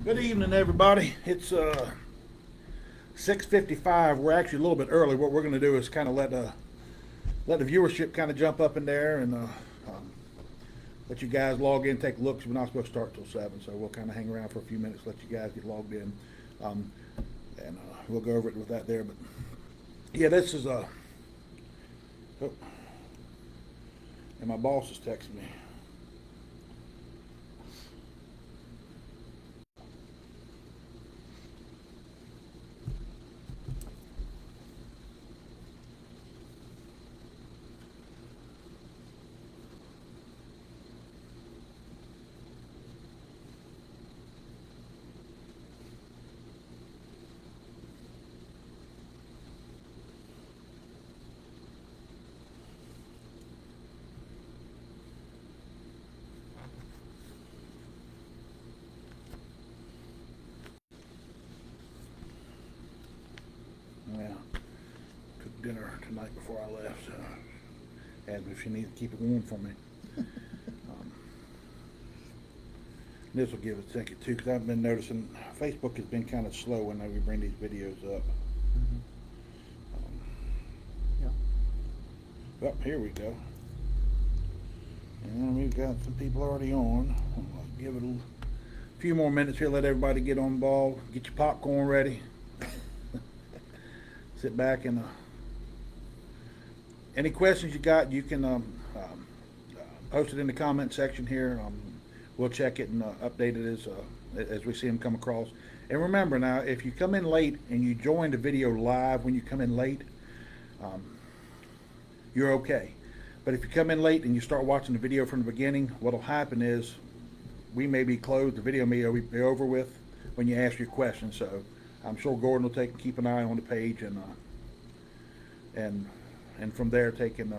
Good evening, everybody. It's 6:55. We're actually a little bit early. What we're going to do is kind of let the viewership kind of jump up in there and let you guys log in, take a look. 'Cause we're not supposed to start till 7, so we'll kind of hang around for a few minutes, let you guys get logged in, um, and we'll go over it with that there. But yeah, this is oh, and my boss is texting me. Yeah, cooked dinner tonight before I left. So asked me if she needs to keep it warm for me. Um, this will give it a second too, because I've been noticing Facebook has been kind of slow when we bring these videos up. Mm-hmm. Um, Yeah. oh, here we go. And we've got some people already on. I'll give it a few more minutes here, let everybody get on ball. Get your popcorn ready. Sit back and any questions you got, you can post it in the comment section here. We'll check it and update it as we see them come across. And remember now, if you come in late and you join the video live when you come in late, um, you're okay. But if you come in late and you start watching the video from the beginning, what'll happen is we may be closed, the video may be over with when you ask your question. So I'm sure Gordon will keep an eye on the page and from there take and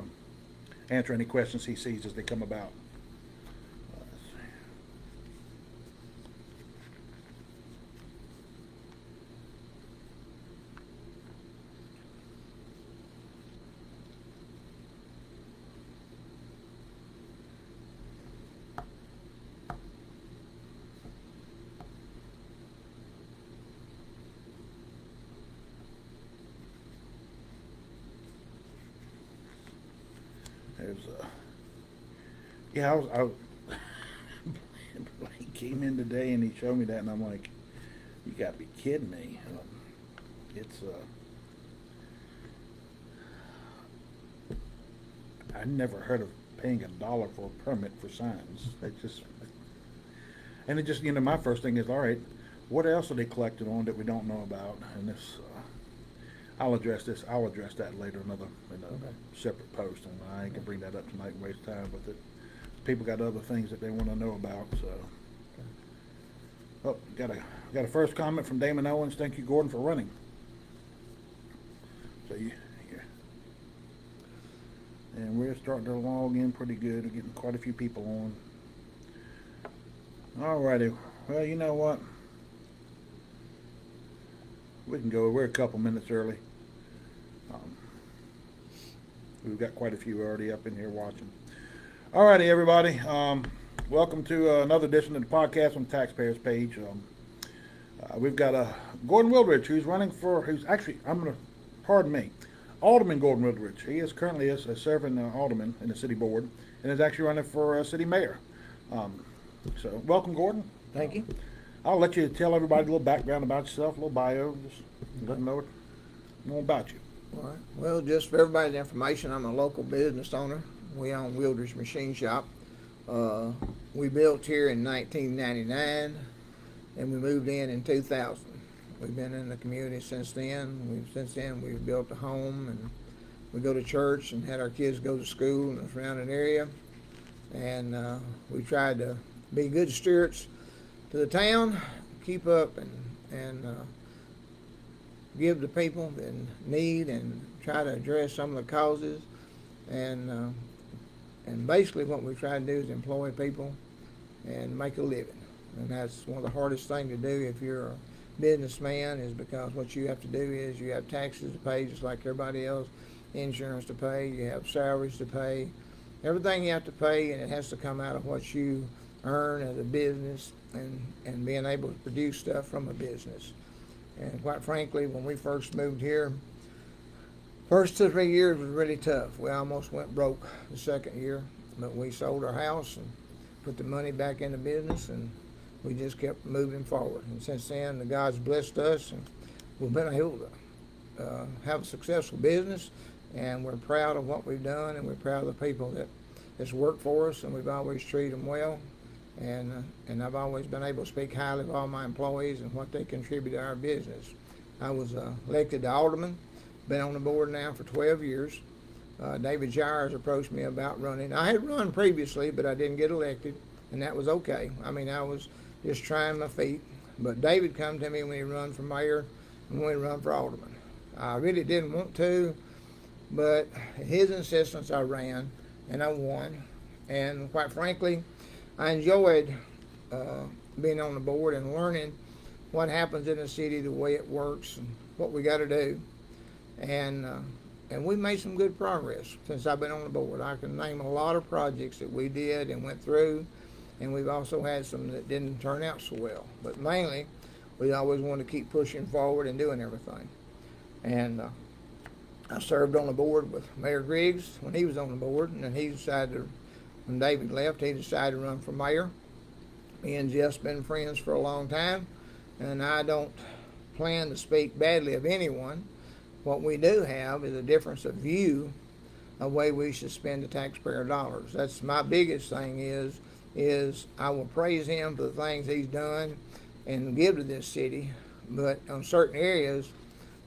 answer any questions he sees as they come about. Let's see. There's yeah, I was he came in today and he showed me that, and I'm like, you gotta be kidding me. It's I never heard of paying $1 for a permit for signs. It just, and it just, my first thing is, all right, what else are they collecting on that we don't know about? And this, I'll address this. I'll address that later, in a Okay. separate post, and I ain't gonna bring that up tonight and waste time with it. People got other things that they want to know about. So, oh, got a first comment from Damon Owens. Thank you, Gordon, for running. So yeah, and we're starting to log in pretty good. We're getting quite a few people on. Alrighty. Well, you know what? We can go. We're a couple minutes early. Um, we've got quite a few already up in here watching. Alrighty, everybody. Welcome to another edition of the podcast on the Taxpayers page. We've got Gordon Wildridge, who's actually, pardon me, Alderman Gordon Wildridge. He is currently a serving alderman in the city board and is actually running for city mayor. So, welcome, Gordon. Thank you. I'll let you tell everybody a little background about yourself, a little bio, just let them know more about you. All right. Well, just for everybody's information, I'm a local business owner. We own Wildridge Machine Shop. We built here in 1999, and we moved in 2000. We've been in the community since then. Since then, we've built a home, and we go to church and had our kids go to school in the surrounding area. And we tried to be good stewards to the town, keep up and give the people that need and try to address some of the causes. And basically what we try to do is employ people and make a living. And that's one of the hardest things to do if you're a businessman, is because what you have to do is you have taxes to pay just like everybody else, insurance to pay, you have salaries to pay, everything you have to pay, and it has to come out of what you earn as a business and being able to produce stuff from a business. And quite frankly, when we first moved here, first 2 or 3 years was really tough. We almost went broke the second year, but we sold our house and put the money back into business, and we just kept moving forward. And since then, the God's blessed us, and we've been able to have a successful business, and we're proud of what we've done, and we're proud of the people that's worked for us, and we've always treated them well. And I've always been able to speak highly of all my employees and what they contribute to our business. I was elected to alderman, been on the board now for 12 years. David Gyres approached me about running. I had run previously, but I didn't get elected, and that was okay. I mean, I was just trying my feet. But David come to me when he run for mayor and when he run for alderman. I really didn't want to, but at his insistence I ran, and I won. And quite frankly, I enjoyed being on the board and learning what happens in the city, the way it works, and what we got to do. And we made some good progress since I've been on the board. I can name a lot of projects that we did and went through, and we've also had some that didn't turn out so well. But mainly, we always wanted to keep pushing forward and doing everything. And I served on the board with Mayor Griggs when he was on the board, and then he decided to, when David left, he decided to run for mayor. Me and Jeff's been friends for a long time, and I don't plan to speak badly of anyone. What we do have is a difference of view of the way we should spend the taxpayer dollars. That's my biggest thing is I will praise him for the things he's done and give to this city, but on certain areas,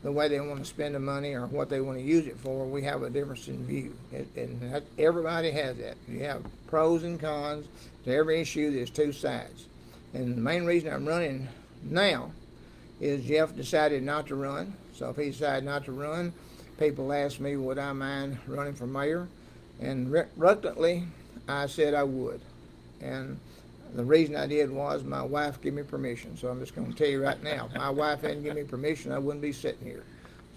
the way they want to spend the money or what they want to use it for, we have a difference in view. And everybody has that. You have pros and cons to every issue. There's two sides. And the main reason I'm running now is Jeff decided not to run. So if he decided not to run, people ask me would I mind running for mayor. And reluctantly, I said I would. And the reason I did was my wife gave me permission. So I'm just going to tell you right now, if my wife hadn't given me permission, I wouldn't be sitting here.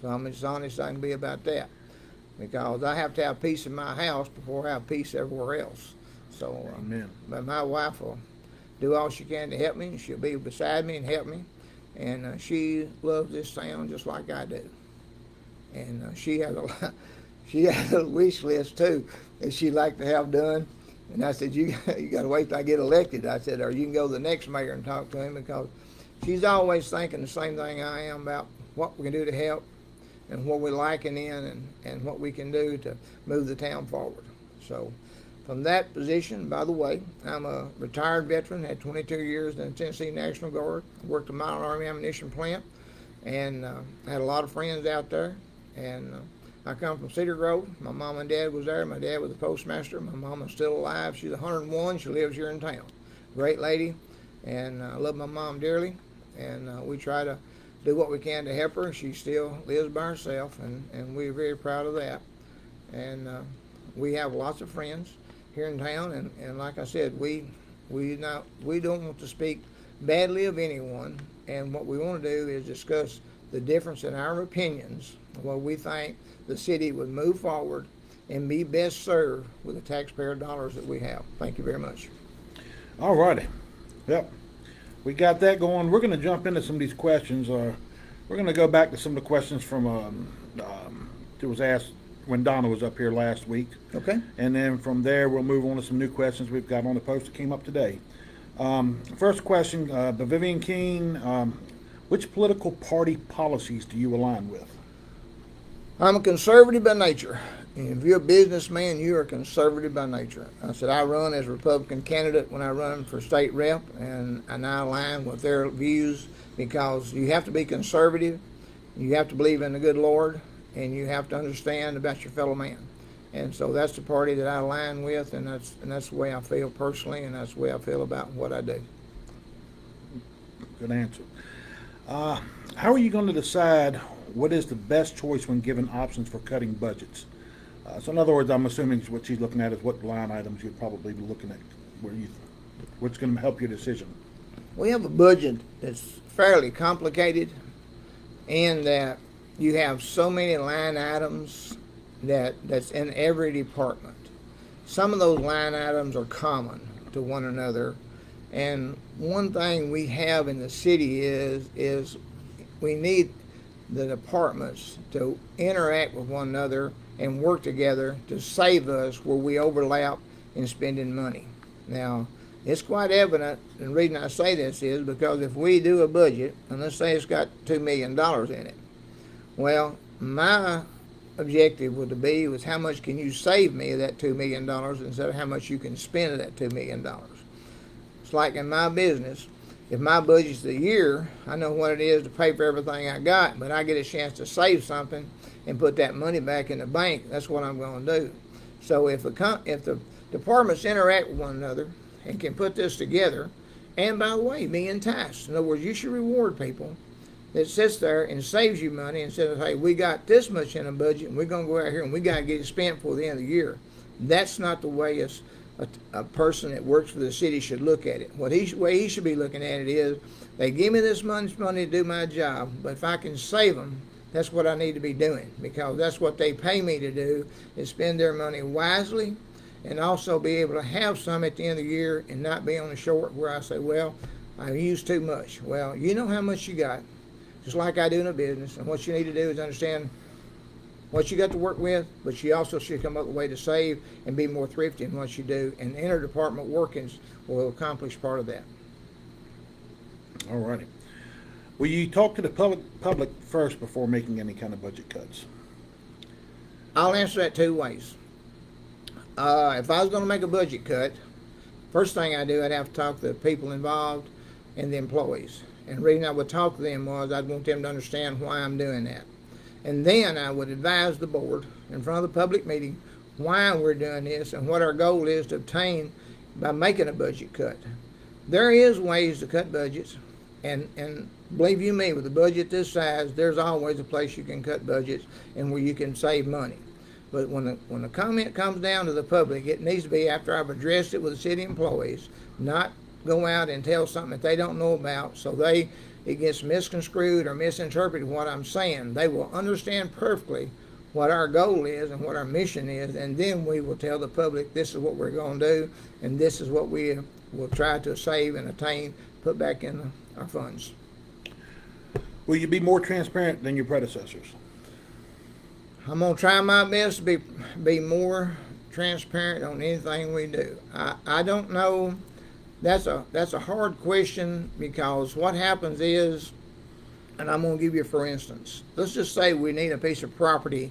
So I'm as honest as I can be about that. Because I have to have peace in my house before I have peace everywhere else. So, but my wife will do all she can to help me. She'll be beside me and help me. And she loves this town just like I do. And she has a wish list too that she'd like to have done. And I said, you got to wait till I get elected. I said, or you can go to the next mayor and talk to him, because she's always thinking the same thing I am about what we can do to help and what we're liking in and what we can do to move the town forward. So from that position, by the way, I'm a retired veteran, had 22 years in the Tennessee National Guard, worked a Model Army ammunition plant, and had a lot of friends out there. And I come from Cedar Grove. My mom and dad was there. My dad was the postmaster. My mama's still alive. She's 101. She lives here in town. Great lady, and I love my mom dearly. And we try to do what we can to help her. She still lives by herself, and we're very proud of that. And we have lots of friends here in town. And like I said, we don't want to speak badly of anyone. And what we want to do is discuss the difference in our opinions, where we think the city would move forward and be best served with the taxpayer dollars that we have. Thank you very much. All righty. Yep. We got that going. We're going to jump into some of these questions. We're going to go back to some of the questions from that was asked when Donna was up here last week. Okay. And then from there, we'll move on to some new questions we've got on the post that came up today. First question, Vivian Keene, which political party policies do you align with? I'm a conservative by nature. And if you're a businessman, you're a conservative by nature. I said I run as a Republican candidate when I run for state rep, and I align with their views, because you have to be conservative, you have to believe in the good Lord, and you have to understand about your fellow man. And so that's the party that I align with, and that's the way I feel personally, and that's the way I feel about what I do. Good answer. How are you going to decide what is the best choice when given options for cutting budgets? So in other words, I'm assuming what she's looking at is what line items you'd probably be looking at, what's going to help your decision. We have a budget that's fairly complicated, in that you have so many line items that's in every department. Some of those line items are common to one another, and one thing we have in the city is we need the departments to interact with one another and work together to save us where we overlap in spending money. Now, it's quite evident, and the reason I say this is because if we do a budget, and let's say it's got $2 million in it, well, my objective was how much can you save me of that $2 million instead of how much you can spend of that $2 million. It's like in my business, if my budget's a year, I know what it is to pay for everything I got, but I get a chance to save something and put that money back in the bank. That's what I'm going to do. So if the departments interact with one another and can put this together, and by the way, be enticed. In other words, you should reward people that sits there and saves you money and says, hey, we got this much in a budget and we're going to go out here and we got to get it spent before the end of the year. That's not the way a person that works for the city should look at it. The way he should be looking at it is, they give me this much money to do my job, but if I can save them, that's what I need to be doing, because that's what they pay me to do, is spend their money wisely and also be able to have some at the end of the year and not be on the short where I say, well, I used too much. Well, you know how much you got, just like I do in a business, and what you need to do is understand what you got to work with, but you also should come up with a way to save and be more thrifty in what you do, and interdepartment workings will accomplish part of that. All righty. Will you talk to the public first before making any kind of budget cuts? I'll answer that two ways. If I was going to make a budget cut, first thing I do, I'd have to talk to the people involved and the employees. And the reason I would talk to them was I'd want them to understand why I'm doing that. And then I would advise the board in front of the public meeting why we're doing this and what our goal is to obtain by making a budget cut. There is ways to cut budgets, and believe you me, with a budget this size, there's always a place you can cut budgets and where you can save money. But when the comment comes down to the public, it needs to be after I've addressed it with the city employees, not go out and tell something that they don't know about, so it gets misconstrued or misinterpreted what I'm saying. They will understand perfectly what our goal is and what our mission is, and then we will tell the public this is what we're going to do, and this is what we will try to save and attain, put back in our funds. Will you be more transparent than your predecessors? I'm going to try my best to be more transparent on anything we do. I don't know. That's a hard question, because what happens is, and I'm going to give you for instance, let's just say we need a piece of property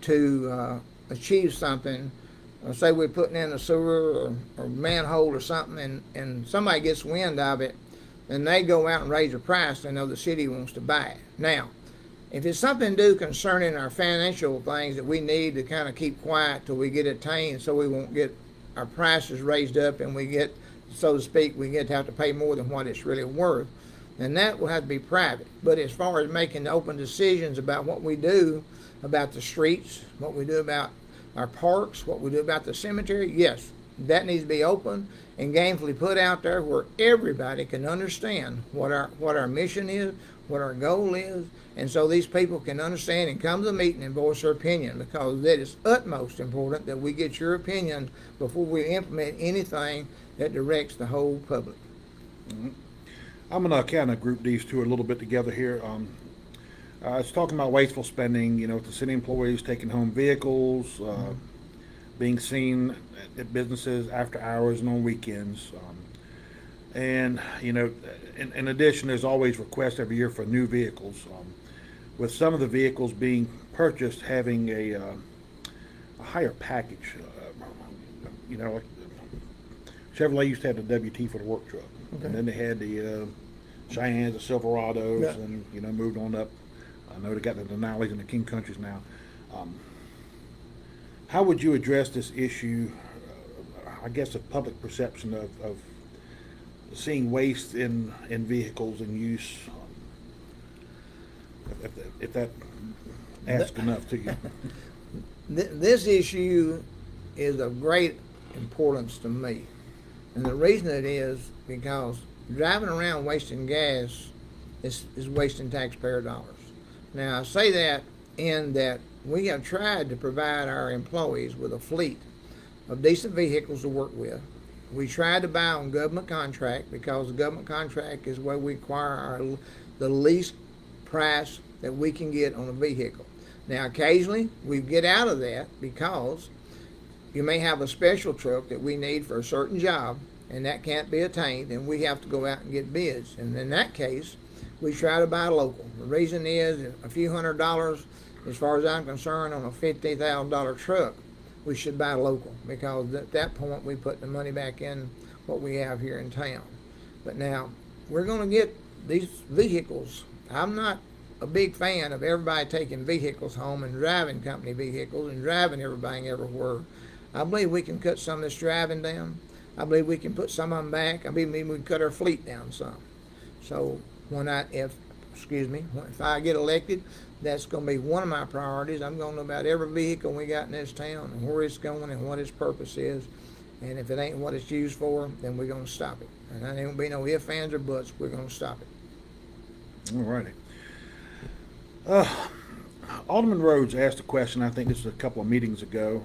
to achieve something. Say we're putting in a sewer or manhole or something, and somebody gets wind of it, and they go out and raise the price. They know the city wants to buy it. Now, if it's something to do concerning our financial things that we need to kind of keep quiet till we get it attained, so we won't get our prices raised up and we get, so to speak, we get to have to pay more than what it's really worth, then that will have to be private. But as far as making open decisions about what we do about the streets, what we do about our parks, what we do about the cemetery, yes, that needs to be open and gainfully put out there where everybody can understand what our mission is, what our goal is, and so these people can understand and come to the meeting and voice their opinion, because that is utmost important that we get your opinion before we implement anything that directs the whole public. Mm-hmm. I'm going to kind of group these two a little bit together here. It's talking about wasteful spending, with the city employees taking home vehicles, being seen at businesses after hours and on weekends. And, in addition, there's always requests every year for new vehicles. With some of the vehicles being purchased having a higher package. Like Chevrolet used to have the WT for the work truck. Okay. And then they had the Cheyennes, the Silverados, yeah. And, moved on up. I know they got the Denali's and the King Countries now. How would you address this issue, I guess, of public perception of seeing waste in vehicles and use, if that asks enough to you? This issue is of great importance to me. And the reason it is because driving around wasting gas is wasting taxpayer dollars. Now, I say that in that we have tried to provide our employees with a fleet of decent vehicles to work with, We tried to buy on government contract because the government contract is where we acquire the least price that we can get on a vehicle. Now, occasionally we get out of that because you may have a special truck that we need for a certain job, and that can't be attained, and we have to go out and get bids. And in that case, we try to buy local. The reason is a few $100, as far as I'm concerned, on a $50,000 truck, we should buy local, because at that point we put the money back in what we have here in town. But now we're going to get these vehicles. I'm not a big fan of everybody taking vehicles home and driving company vehicles and driving everybody everywhere. I believe we can cut some of this driving down. I believe we can put some of them back. I believe we can cut our fleet down some. So if I get elected, that's going to be one of my priorities. I'm going to know about every vehicle we got in this town and where it's going and what its purpose is. And if it ain't what it's used for, then we're going to stop it. And there ain't going to be no ifs, ands, or buts. We're going to stop it. All righty. Alderman Rhodes asked a question, I think this was a couple of meetings ago.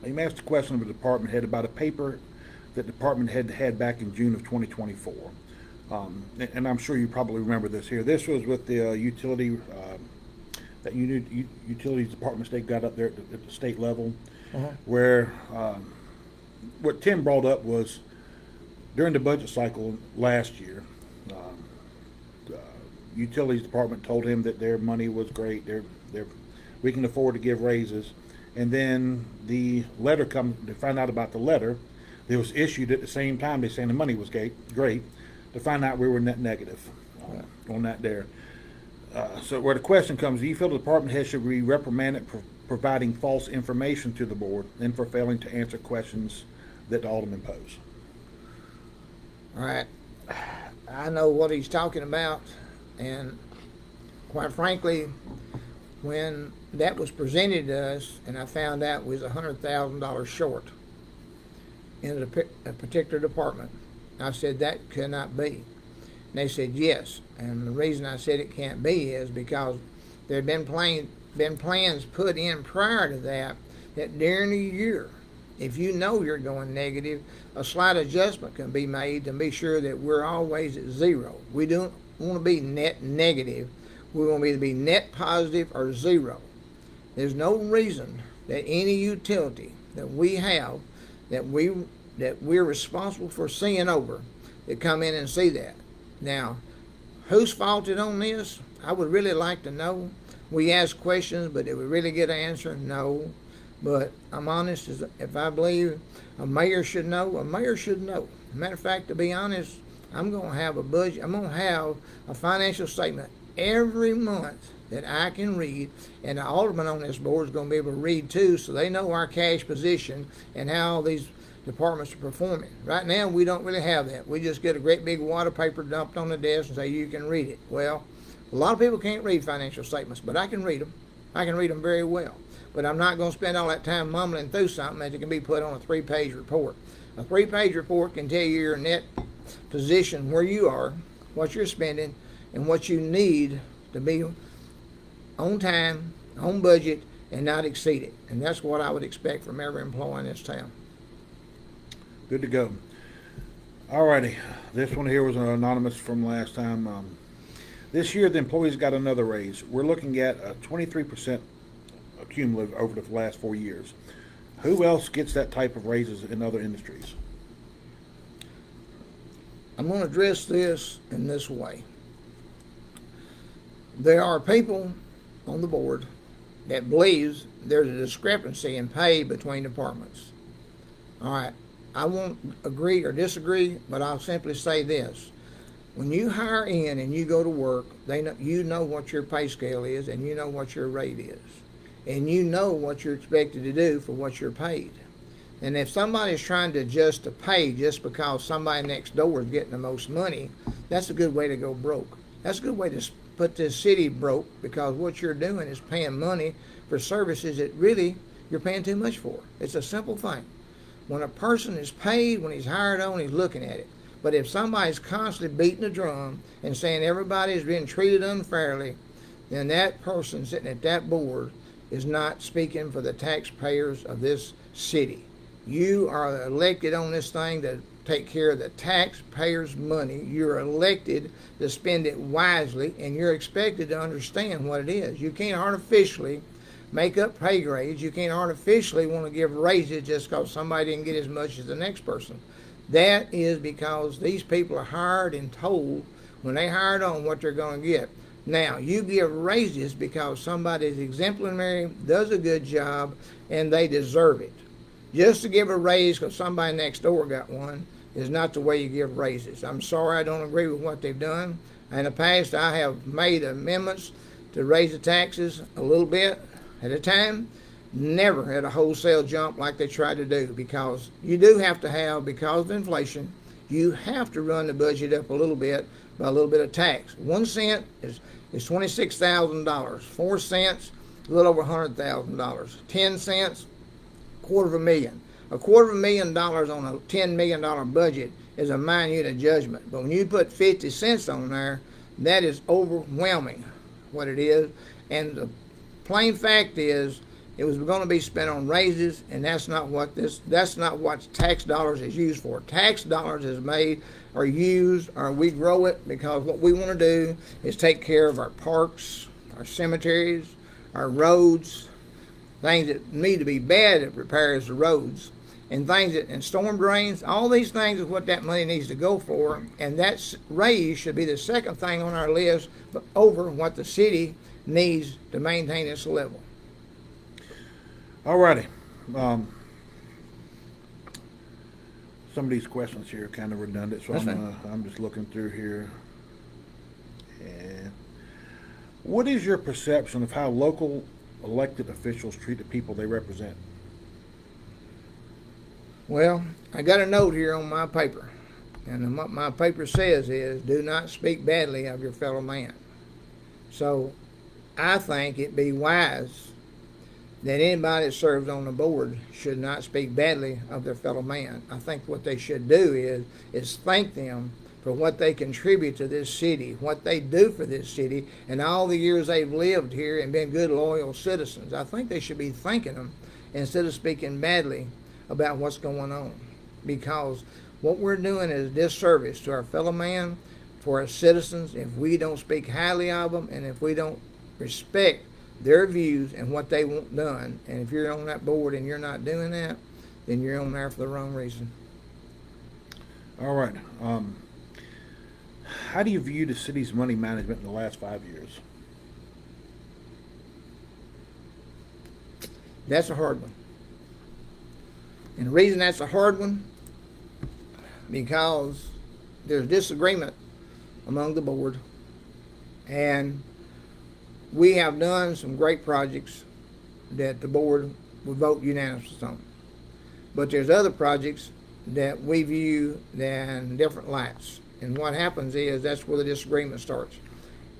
He asked a question of the department head about a paper that department head had back in June of 2024. And I'm sure you probably remember this here. This was with the utilities departments they got up there at the state level, where what Tim brought up was during the budget cycle last year, utilities department told him that their money was great. We can afford to give raises. And then the letter to find out about the letter that was issued at the same time. They saying the money was great. To find out we were net negative on that there. So where the question comes, do you feel the department head should be reprimanded for providing false information to the board and for failing to answer questions that the alderman pose? All right. I know what he's talking about, and quite frankly, when that was presented to us and I found out we was $100,000 short in a particular department, I said that could not be. And they said yes. And the reason I said it can't be is because there had been plans put in prior to that during the year, if you know you're going negative, a slight adjustment can be made to be sure that we're always at zero. We don't want to be net negative. We want to either be net positive or zero. There's no reason that any utility that we have that we're responsible for seeing over that come in and see that. Now, whose fault is on this? I would really like to know. We ask questions, but did we really get an answer? No. But I'm honest, if I believe a mayor should know, a mayor should know. Matter of fact, to be honest, I'm going to have a budget. I'm going to have a financial statement every month that I can read, and the alderman on this board is going to be able to read too, so they know our cash position and how these departments are performing. Right now, we don't really have that. We just get a great big wad of paper dumped on the desk and say, you can read it. Well, a lot of people can't read financial statements, but I can read them. I can read them very well. But I'm not going to spend all that time mumbling through something that can be put on a 3-page report. A 3-page report can tell you your net position, where you are, what you're spending, and what you need to be on time, on budget, and not exceed it. And that's what I would expect from every employee in this town. Good to go. All righty. This one here was anonymous from last time. This year, the employees got another raise. We're looking at a 23% cumulative over the last 4 years. Who else gets that type of raises in other industries? I'm going to address this in this way. There are people on the board that believes there's a discrepancy in pay between departments. All right, I won't agree or disagree, but I'll simply say this. When you hire in and you go to work, you know what your pay scale is and you know what your rate is. And you know what you're expected to do for what you're paid. And if somebody's trying to adjust the pay just because somebody next door is getting the most money, that's a good way to go broke. That's a good way to put this city broke, because what you're doing is paying money for services that really you're paying too much for. It's a simple thing. When a person is paid, when he's hired on, he's looking at it. But if somebody's constantly beating the drum and saying everybody's being treated unfairly, then that person sitting at that board is not speaking for the taxpayers of this city. You are elected on this thing to take care of the taxpayers' money. You're elected to spend it wisely, and you're expected to understand what it is. You can't artificially make up pay grades. You can't artificially want to give raises just because somebody didn't get as much as the next person. That is because these people are hired and told when they hired on what they're going to get. Now, you give raises because somebody is exemplary, does a good job, and they deserve it. Just to give a raise because somebody next door got one is not the way you give raises. I'm sorry, I don't agree with what they've done. In the past, I have made amendments to raise the taxes a little bit at a time. Never at a wholesale jump like they tried to do, because you do have to have, because of inflation, you have to run the budget up a little bit by a little bit of tax. 1 cent is $26,000. 4 cents, a little over $100,000. 10 cents, $250,000. $250,000 on a $10 million budget is a minute adjustment. But when you put 50 cents on there, that is overwhelming what it is. And the plain fact is, it was going to be spent on raises, and that's not what tax dollars is used for. Tax dollars is made or used, or we grow it because what we want to do is take care of our parks, our cemeteries, our roads, things that need to be bad at repairs the roads, and and storm drains. All these things is what that money needs to go for, and that raise should be the second thing on our list, but over what the city needs to maintain its level. Alrighty. Some of these questions here are kind of redundant, so I'm just looking through here. And what is your perception of how local elected officials treat the people they represent? Well, I got a note here on my paper, and what my paper says is, do not speak badly of your fellow man. So I think it'd be wise that anybody that serves on the board should not speak badly of their fellow man. I think what they should do is thank them for what they contribute to this city, what they do for this city, and all the years they've lived here and been good, loyal citizens. I think they should be thanking them instead of speaking badly about what's going on, because what we're doing is a disservice to our fellow man, for our citizens, if we don't speak highly of them and if we don't respect their views and what they want done. And if you're on that board and you're not doing that, then you're on there for the wrong reason. All right. How do you view the city's money management in the last 5 years? That's a hard one. And the reason that's a hard one, because there's disagreement among the board, and we have done some great projects that the board would vote unanimously on. But there's other projects that we view in different lights. And what happens is that's where the disagreement starts.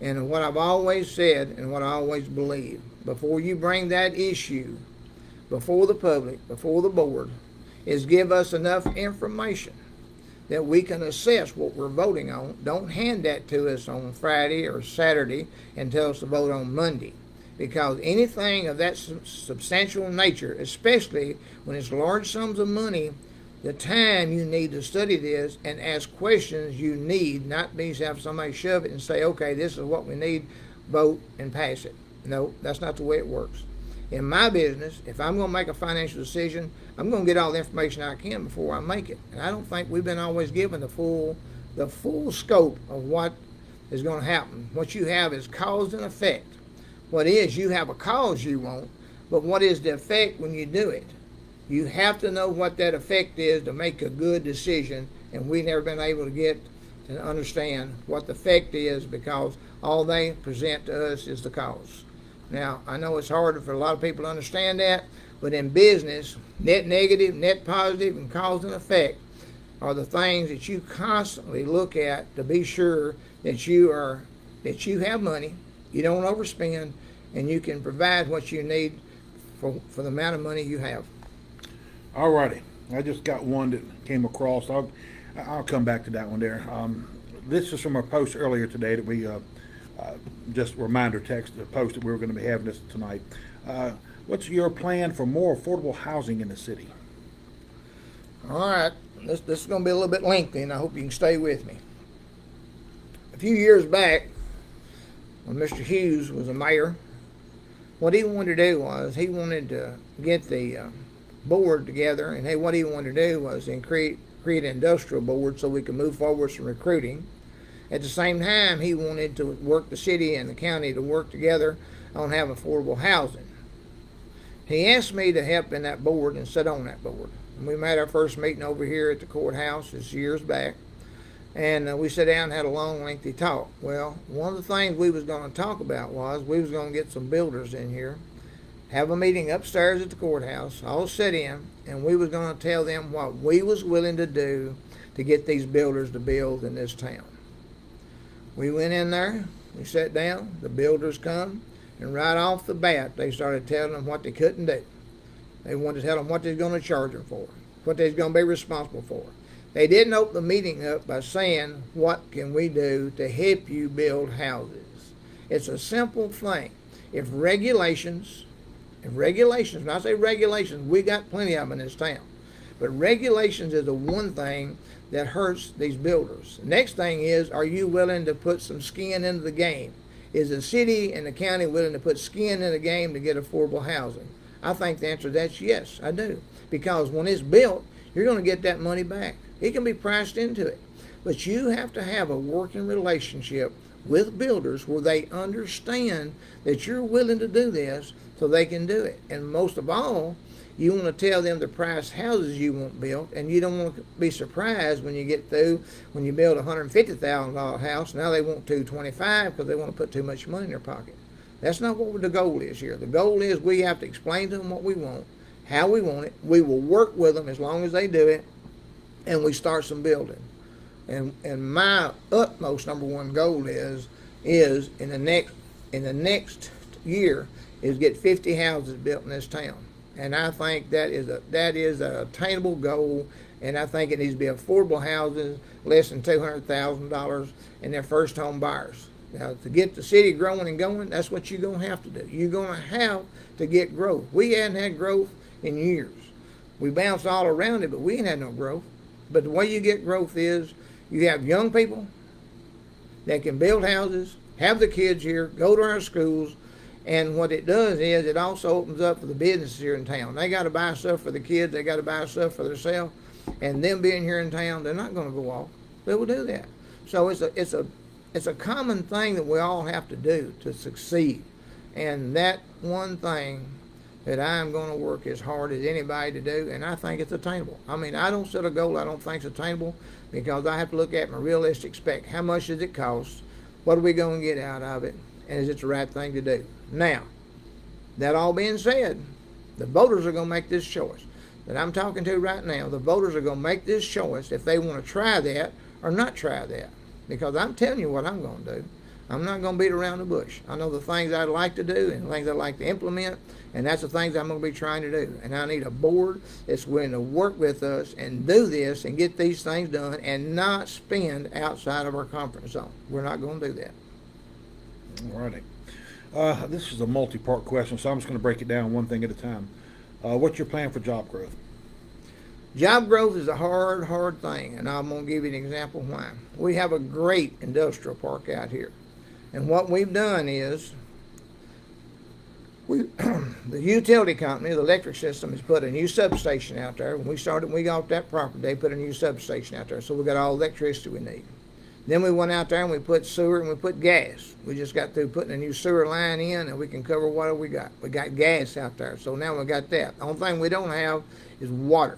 And what I've always said and what I always believe, before you bring that issue before the public, before the board, is give us enough information that we can assess what we're voting on. Don't hand that to us on Friday or Saturday and tell us to vote on Monday. Because anything of that substantial nature, especially when it's large sums of money, the time you need to study this and ask questions you need, not be have somebody shove it and say, okay, this is what we need, vote and pass it. No, that's not the way it works. In my business, if I'm going to make a financial decision, I'm going to get all the information I can before I make it. And I don't think we've been always given the full scope of what is going to happen. What you have is cause and effect. What is, you have a cause you want, but what is the effect when you do it? You have to know what that effect is to make a good decision, and we've never been able to get to understand what the effect is, because all they present to us is the cause. Now, I know it's hard for a lot of people to understand that, but in business, net negative, net positive, and cause and effect are the things that you constantly look at to be sure that you have money, you don't overspend, and you can provide what you need for the amount of money you have. All righty. I just got one that came across. I'll come back to that one there. This is from a post earlier today that we just reminder text, the post that we were going to be having this tonight. What's your plan for more affordable housing in the city? All right, this is going to be a little bit lengthy, and I hope you can stay with me. A few years back, when Mr. Hughes was a mayor, what he wanted to do was he wanted to get the board together, and what he wanted to do was create an industrial board so we could move forward some recruiting. At the same time, he wanted to work the city and the county to work together on having affordable housing. He asked me to help in that board and sit on that board. And we made our first meeting over here at the courthouse this years back, and we sat down and had a long, lengthy talk. Well, one of the things we was going to talk about was we was going to get some builders in here, have a meeting upstairs at the courthouse, all sit in, and we was going to tell them what we was willing to do to get these builders to build in this town. We went in there, we sat down, the builders come, and right off the bat, they started telling them what they couldn't do. They wanted to tell them what they was going to charge them for, what they was going to be responsible for. They didn't open the meeting up by saying, what can we do to help you build houses? It's a simple thing. If regulations, when I say regulations, we got plenty of them in this town. But regulations is the one thing that hurts these builders. The next thing is, are you willing to put some skin into the game? Is the city and the county willing to put skin in the game to get affordable housing? I think the answer to that's yes, I do. Because when it's built, you're going to get that money back. It can be priced into it. But you have to have a working relationship with builders where they understand that you're willing to do this so they can do it. And most of all, you want to tell them the price houses you want built, and you don't want to be surprised when you get through, when you build a $150,000 house, now they want $225,000 because they want to put too much money in their pocket. That's not what the goal is here. The goal is we have to explain to them what we want, how we want it. We will work with them as long as they do it, and we start some building. And my utmost number one goal is in the next year is get 50 houses built in this town. And I think that is an attainable goal, and I think it needs to be affordable houses, less than $200,000, and they're first home buyers. Now, to get the city growing and going, that's what you're going to have to do. You're going to have to get growth. We hadn't had growth in years. We bounced all around it, but we ain't had no growth. But the way you get growth is you have young people that can build houses, have the kids here, go to our schools, and what it does is it also opens up for the businesses here in town. They got to buy stuff for the kids, they got to buy stuff for themselves, and them being here in town, they're not going to go off. They will do that. So it's a common thing that we all have to do to succeed. And that one thing that I'm going to work as hard as anybody to do, and I think it's attainable. I mean, I don't set a goal I don't think it's attainable because I have to look at my realistic spec. How much does it cost? What are we going to get out of it? And is it the right thing to do? Now, that all being said, the voters are going to make this choice that I'm talking to right now. The voters are going to make this choice if they want to try that or not try that. Because I'm telling you what I'm going to do. I'm not going to beat around the bush. I know the things I'd like to do and things I'd like to implement, and that's the things I'm going to be trying to do. And I need a board that's willing to work with us and do this and get these things done and not spend outside of our comfort zone. We're not going to do that. All righty. This is a multi-part question, so I'm just going to break it down one thing at a time. What's your plan for job growth? Job growth is a hard thing, and I'm going to give you an example why. We have a great industrial park out here. And what we've done is, the utility company, the electric system, has put a new substation out there. When we got that property, they put a new substation out there, so we got all the electricity we need. Then we went out there and we put sewer and we put gas. We just got through putting a new sewer line in, and we can cover what we got. We got gas out there, so now we got that. The only thing we don't have is water.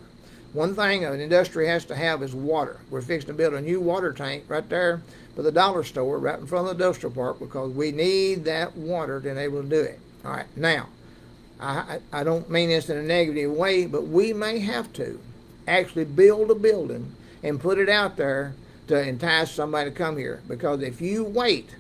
One thing an industry has to have is water. We're fixing to build a new water tank right there for the dollar store right in front of the industrial park because we need that water to be able to do it. All right, now, I don't mean this in a negative way, but we may have to actually build a building and put it out there to entice somebody to come here. Because if you wait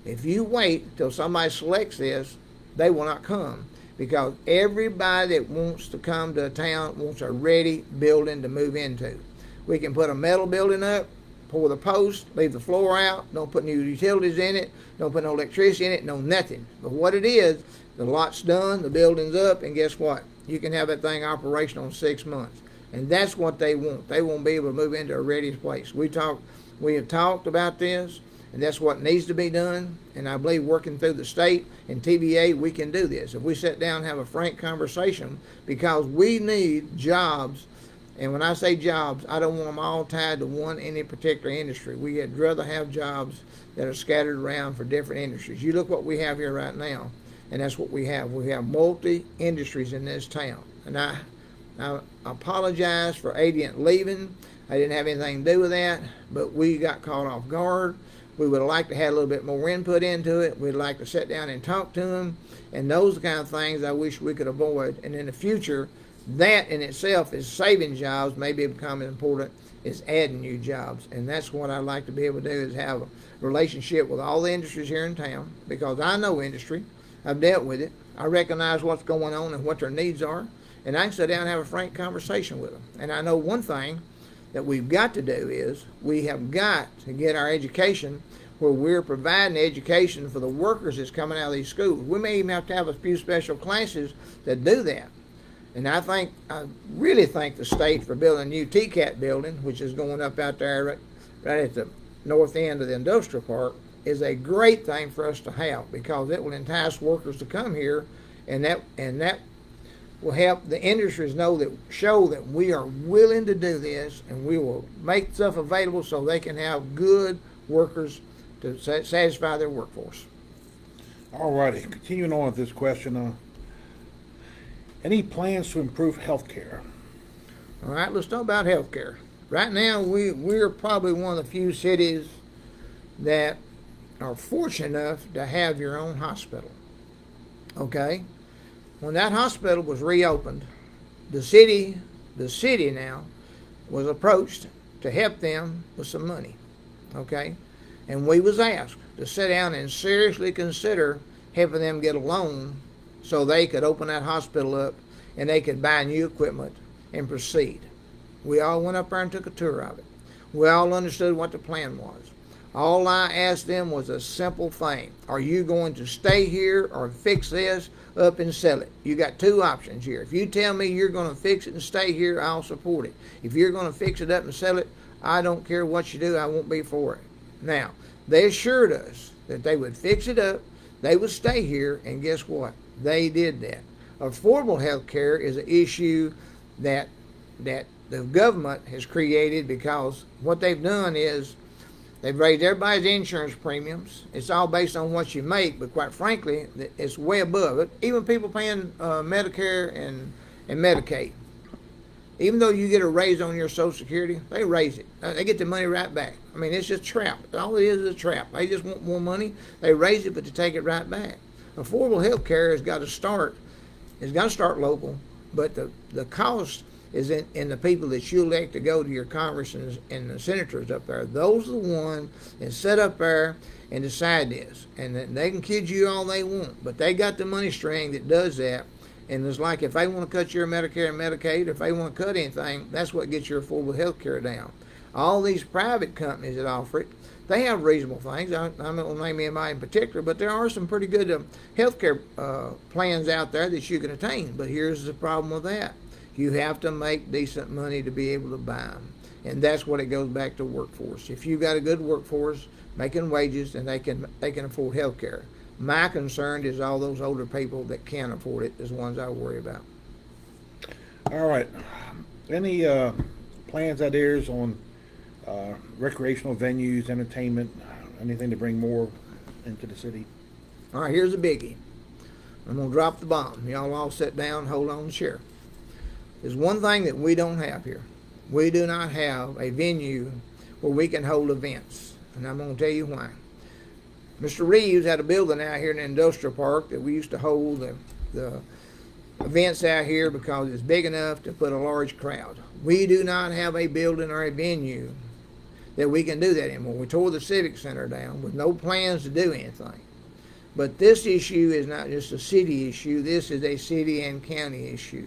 till somebody selects this, they will not come. Because everybody that wants to come to a town wants a ready building to move into. We can put a metal building up, pour the post, leave the floor out, don't put new utilities in it, don't put no electricity in it, no nothing. But what it is, the lot's done, the building's up, and guess what? You can have that thing operational in 6 months. And that's what they want. They want to be able to move into a ready place. We have talked about this, and that's what needs to be done. And I believe working through the state and TVA, we can do this. If we sit down and have a frank conversation, because we need jobs. And when I say jobs, I don't want them all tied to any particular industry. We'd rather have jobs that are scattered around for different industries. You look what we have here right now, and that's what we have. We have multi-industries in this town. And I apologize for Adient leaving. I didn't have anything to do with that, but we got caught off guard. We would have liked to have a little bit more input into it. We'd like to sit down and talk to them, and those are the kind of things I wish we could avoid. And in the future, that in itself is saving jobs, maybe become important is adding new jobs. And that's what I'd like to be able to do, is have a relationship with all the industries here in town, because I know industry. I've dealt with it. I recognize what's going on and what their needs are, and I can sit down and have a frank conversation with them. And I know one thing that we've got to do is we have got to get our education where we're providing education for the workers that's coming out of these schools. We may even have to have a few special classes that do that. And I really thank the state for building a new TCAT building, which is going up out there right at the north end of the industrial park, is a great thing for us to have, because it will entice workers to come here, and that will help the industries show that we are willing to do this, and we will make stuff available so they can have good workers to satisfy their workforce. All righty, continuing on with this question, any plans to improve health care? All right, let's talk about health care. Right now, we're probably one of the few cities that are fortunate enough to have your own hospital. Okay? When that hospital was reopened, the city now was approached to help them with some money. Okay? And we was asked to sit down and seriously consider helping them get a loan so they could open that hospital up and they could buy new equipment and proceed. We all went up there and took a tour of it. We all understood what the plan was. All I asked them was a simple thing. Are you going to stay here or fix this up and sell it? You got two options here. If you tell me you're going to fix it and stay here, I'll support it. If you're going to fix it up and sell it, I don't care what you do, I won't be for it. Now, they assured us that they would fix it up, they would stay here, and guess what? They did that. Affordable health care is an issue that the government has created, because what they've done is they've raised everybody's insurance premiums. It's all based on what you make, but quite frankly, it's way above it. Even people paying Medicare and Medicaid. Even though you get a raise on your Social Security, they raise it. They get the money right back. I mean, it's just a trap. All it is a trap. They just want more money. They raise it, but they take it right back. Affordable health care has got to start. It's got to start local, but the cost is in the people that you elect to go to your Congress and the senators up there. Those are the ones that sit up there and decide this. And they can kid you all they want, but they got the money string that does that. And it's like, if they want to cut your Medicare and Medicaid, if they want to cut anything, that's what gets your affordable health care down. All these private companies that offer it, they have reasonable things. I'm not going to name anybody in particular, but there are some pretty good health care plans out there that you can attain. But here's the problem with that. You have to make decent money to be able to buy them. And that's what it goes back to workforce. If you've got a good workforce making wages, then they can afford health care. My concern is all those older people that can't afford it is the ones I worry about. All right. Any plans, ideas on recreational venues, entertainment, anything to bring more into the city? All right, here's a biggie. I'm going to drop the bomb. Y'all all sit down, hold on, and share. There's one thing that we don't have here. We do not have a venue where we can hold events, and I'm going to tell you why. Mr. Reeves had a building out here in the industrial park that we used to hold the events out here because it's big enough to put a large crowd. We do not have a building or a venue that we can do that anymore. We tore the Civic Center down with no plans to do anything. But this issue is not just a city issue. This is a city and county issue.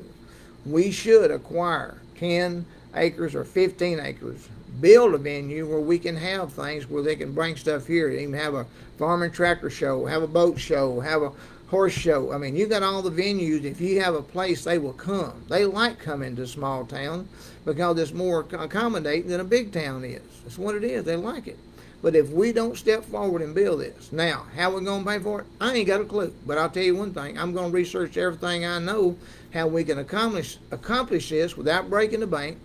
We should acquire 10 acres or 15 acres, build a venue where we can have things where they can bring stuff here, even have a farm and tractor show, have a boat show, have a horse show. I mean, you got all the venues. If you have a place, they will come. They like coming to small town because it's more accommodating than a big town is. That's what it is. They like it. But if we don't step forward and build this, now, how we going to pay for it? I ain't got a clue. But I'll tell you one thing. I'm going to research everything I know how we can accomplish this without breaking the bank,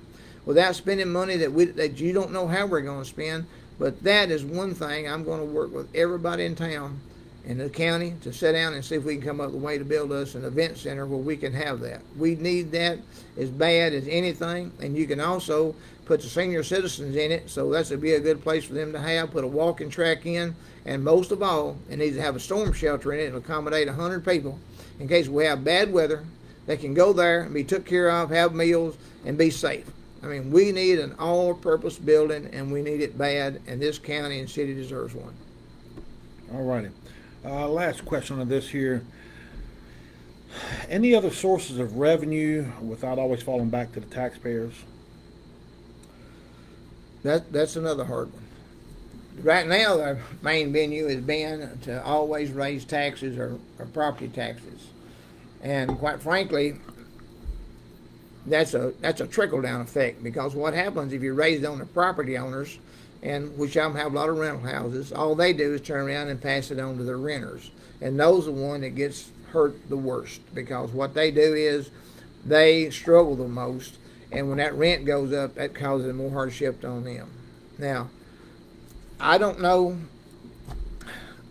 without spending money that you don't know how we're going to spend. But that is one thing I'm going to work with everybody in town, in the county, to sit down and see if we can come up with a way to build us an event center where we can have that. We need that as bad as anything, and you can also put the senior citizens in it, so that's would be a good place for them to have, put a walking track in, and most of all, it needs to have a storm shelter in it to accommodate 100 people in case we have bad weather. They can go there and be took care of, have meals, and be safe. I mean, we need an all-purpose building, and we need it bad, and this county and city deserves one. All righty. Last question on this here. Any other sources of revenue without always falling back to the taxpayers? That's another hard one. Right now, the main venue has been to always raise taxes or property taxes. And quite frankly, that's a trickle-down effect, because what happens if you raise it on the property owners, and which of them have a lot of rental houses, all they do is turn around and pass it on to their renters. And those are the one that gets hurt the worst, because what they do is they struggle the most, and when that rent goes up, that causes more hardship on them. Now, I don't know.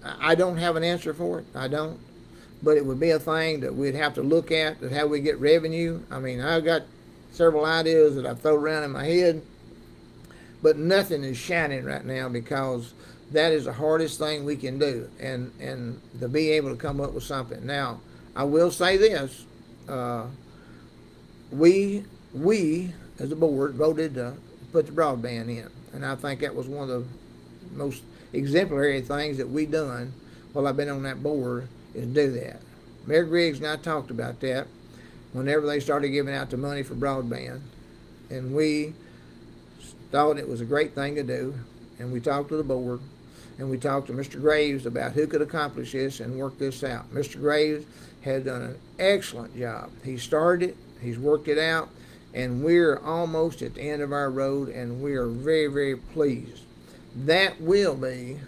I don't have an answer for it. I don't. But it would be a thing that we'd have to look at how we get revenue. I mean, I've got several ideas that I've thrown around in my head, but nothing is shining right now, because that is the hardest thing we can do, and to be able to come up with something. Now, I will say this. We as a board voted to put the broadband in, and I think that was one of the most exemplary things that we done while I've been on that board, is do that. Mayor Griggs and I talked about that whenever they started giving out the money for broadband, and we thought it was a great thing to do, and we talked to the board, and we talked to Mr. Graves about who could accomplish this and work this out. Mr. Graves has done an excellent job. He started it, he's worked it out, and we're almost at the end of our road, and we are very, very pleased. That will be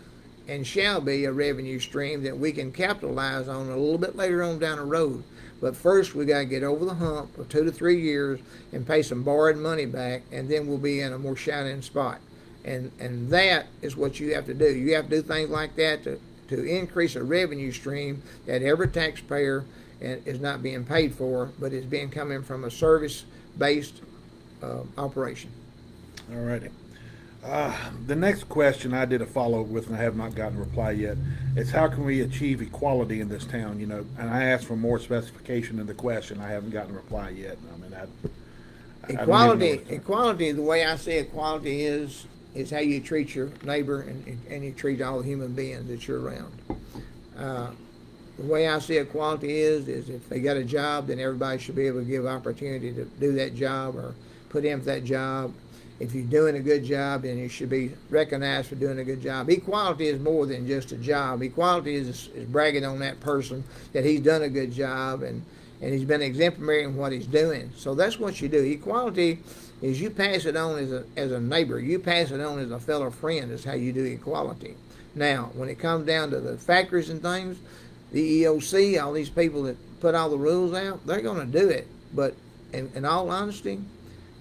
and shall be a revenue stream that we can capitalize on a little bit later on down the road. But first, we got to get over the hump of 2 to 3 years and pay some borrowed money back, and then we'll be in a more shining spot. And that is what you have to do. You have to do things like that to increase a revenue stream that every taxpayer is not being paid for, but is being coming from a service-based operation. All righty. The next question I did a follow-up with, and I have not gotten a reply yet, is how can we achieve equality in this town? You know, and I asked for more specification in the question. I haven't gotten a reply yet. I mean, Equality, the way I see equality is how you treat your neighbor and you treat all the human beings that you're around. The way I see equality is if they got a job, then everybody should be able to give opportunity to do that job or put in for that job. If you're doing a good job, then you should be recognized for doing a good job. Equality is more than just a job. Equality is bragging on that person that he's done a good job and he's been exemplary in what he's doing. So that's what you do. Equality is you pass it on as a neighbor. You pass it on as a fellow friend is how you do equality. Now, when it comes down to the factories and things, the EOC, all these people that put all the rules out, they're going to do it. But in all honesty,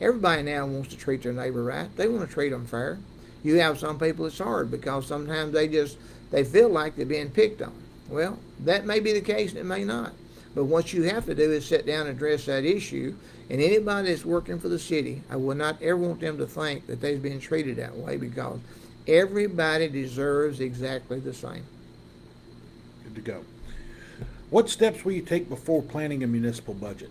everybody now wants to treat their neighbor right. They want to treat them fair. You have some people it's hard because sometimes they feel like they're being picked on. Well, that may be the case and it may not. But what you have to do is sit down and address that issue. And anybody that's working for the city, I would not ever want them to think that they've been treated that way, because everybody deserves exactly the same. Good to go. What steps will you take before planning a municipal budget?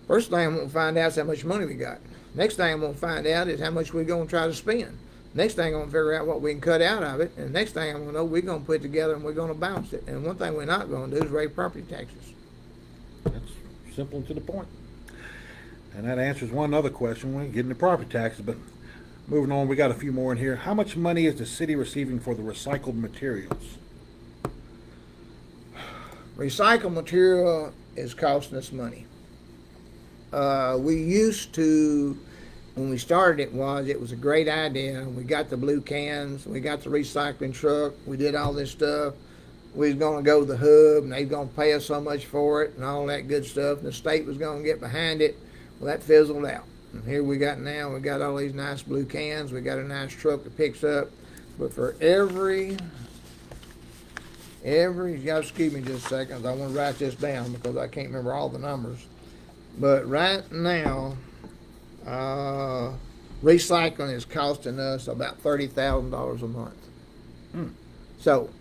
First thing I'm going to find out is how much money we got. Next thing I'm going to find out is how much we're going to try to spend. Next thing I'm going to figure out what we can cut out of it. And next thing I'm going to know, we're going to put it together and we're going to balance it. And one thing we're not going to do is raise property taxes. That's simple and to the point. And that answers one other question. We're getting the property taxes, but moving on, we got a few more in here. How much money is the city receiving for the recycled materials? recycled material is costing us money. We used to, when we started it was a great idea. We got the blue cans, we got the recycling truck, we did all this stuff. We was going to go to the hub, and they was going to pay us so much for it and all that good stuff. And the state was going to get behind it. Well, that fizzled out. And here we got now, we got all these nice blue cans. We got a nice truck that picks up. But for every, you got to excuse me just a second. I want to write this down because I can't remember all the numbers. But right now, recycling is costing us about $30,000 a month. So,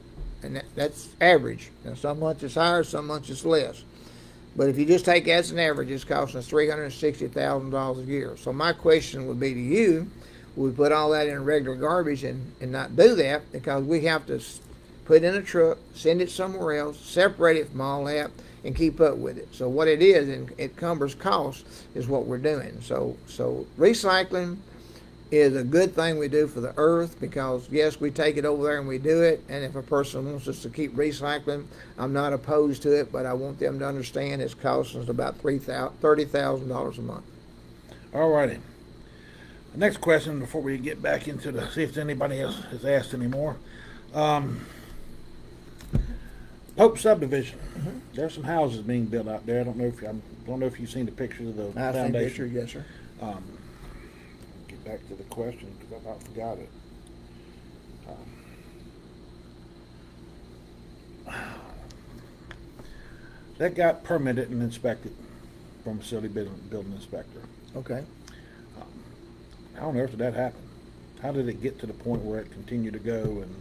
and that's average. Now, some months it's higher, some months it's less. But if you just take that as an average, it's costing us $360,000 a year. So my question would be to you, would we put all that in regular garbage and not do that? Because we have to put it in a truck, send it somewhere else, separate it from all that, and keep up with it. So what it is, and it covers costs, is what we're doing. So recycling is a good thing we do for the earth, because yes, we take it over there and we do it, and if a person wants us to keep recycling, I'm not opposed to it, but I want them to understand it's costing us about $30,000 a month. All righty. The next question before we get back into the, see if anybody else has asked any more. Pope subdivision. There's some houses being built out there. I don't know if you've seen the pictures of the I've seen foundation. pictures, yes, sir. Get back to the question because I about forgot it. That got permitted and inspected from a city building inspector. Okay. How on earth did that happen? How did it get to the point where it continued to go? And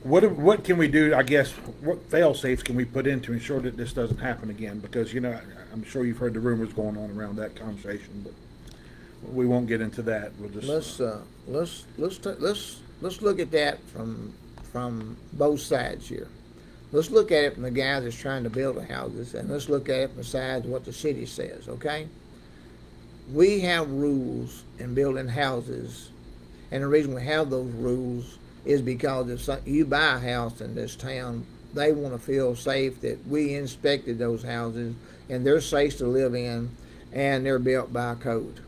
what can we do? I guess what fail safes can we put in to ensure that this doesn't happen again? Because I'm sure you've heard the rumors going on around that conversation, but we won't get into that. We'll just let's look at that from both sides here. Let's look at it from the guy that's trying to build the houses, and let's look at it from the side of what the city says, okay? We have rules in building houses, and the reason we have those rules is because if you buy a house in this town, they want to feel safe that we inspected those houses, and they're safe to live in, and they're built by code.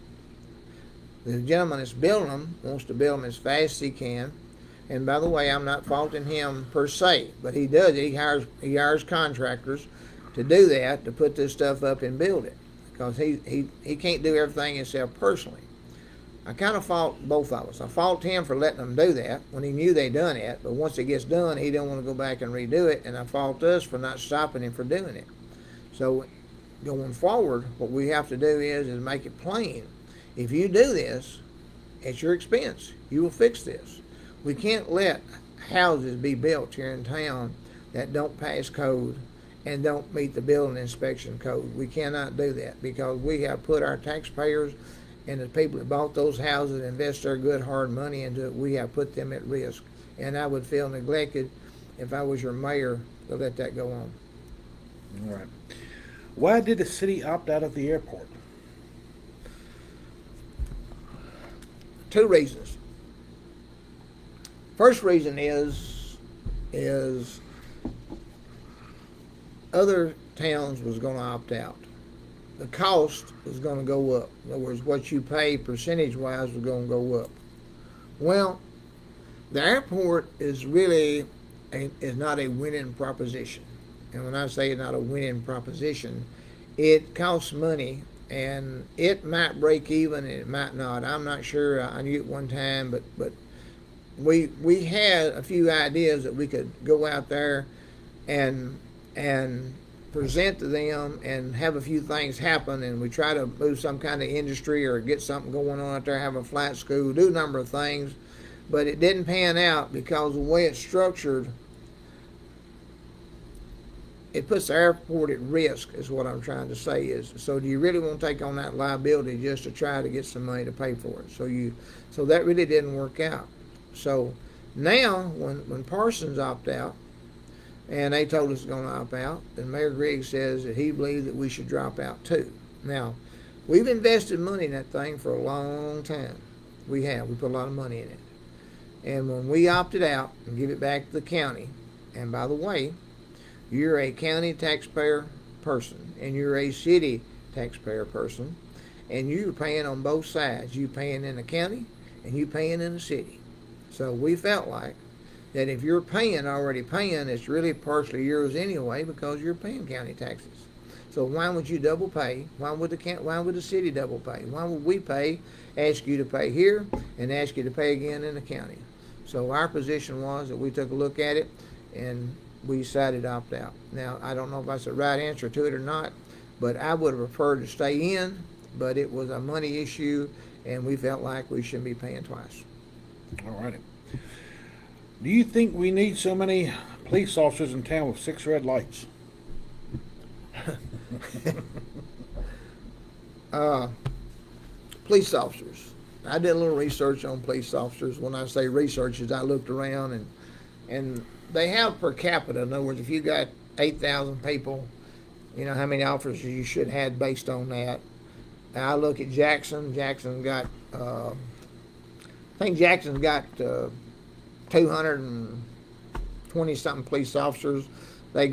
The gentleman that's building them wants to build them as fast as he can. And by the way, I'm not faulting him per se, but he does it. He hires contractors to do that, to put this stuff up and build it, because he can't do everything himself personally. I kind of fault both of us. I fault him for letting them do that when he knew they done it, but once it gets done, he don't want to go back and redo it, and I fault us for not stopping him for doing it. So going forward, what we have to do is make it plain. If you do this, at your expense, you will fix this. We can't let houses be built here in town that don't pass code and don't meet the building inspection code. We cannot do that, because we have put our taxpayers and the people that bought those houses and invest their good hard money into it, we have put them at risk. And I would feel neglected if I was your mayor to let that go on. all right. Why did the city opt out of the airport? Two reasons. First reason is other towns was going to opt out. The cost was going to go up. In other words, what you pay percentage-wise was going to go up. Well, the airport is really is not a winning proposition. And when I say not a winning proposition, it costs money, and it might break even and it might not. I'm not sure. I knew it one time, but we had a few ideas that we could go out there and present to them and have a few things happen, and we try to move some kind of industry or get something going on out there, have a flight school, do a number of things, but it didn't pan out because the way it's structured, it puts the airport at risk, is what I'm trying to say. Is, so do you really want to take on that liability just to try to get some money to pay for it? So that really didn't work out. So now when Parsons opt out, and they told us it's going to opt out, then Mayor Griggs says that he believes that we should drop out too. Now, we've invested money in that thing for a long time. We have. We put a lot of money in it. And when we opted out and give it back to the county, and by the way, you're a county taxpayer person and you're a city taxpayer person, and you're paying on both sides. You paying in the county and you paying in the city. So we felt like that if you're already paying, it's really partially yours anyway because you're paying county taxes. So why would you double pay? Why would the city double pay? Why would we ask you to pay here and ask you to pay again in the county? So our position was that we took a look at it and we decided to opt out. Now, I don't know if that's the right answer to it or not, but I would have preferred to stay in, but it was a money issue and we felt like we shouldn't be paying twice. All righty. Do you think we need so many police officers in town with 6 red lights? Police officers. I did a little research on police officers. When I say research, is I looked around and they have per capita. In other words, if you got 8,000 people, you know how many officers you should have based on that. Now I look at Jackson. Jackson's got 220 something police officers. They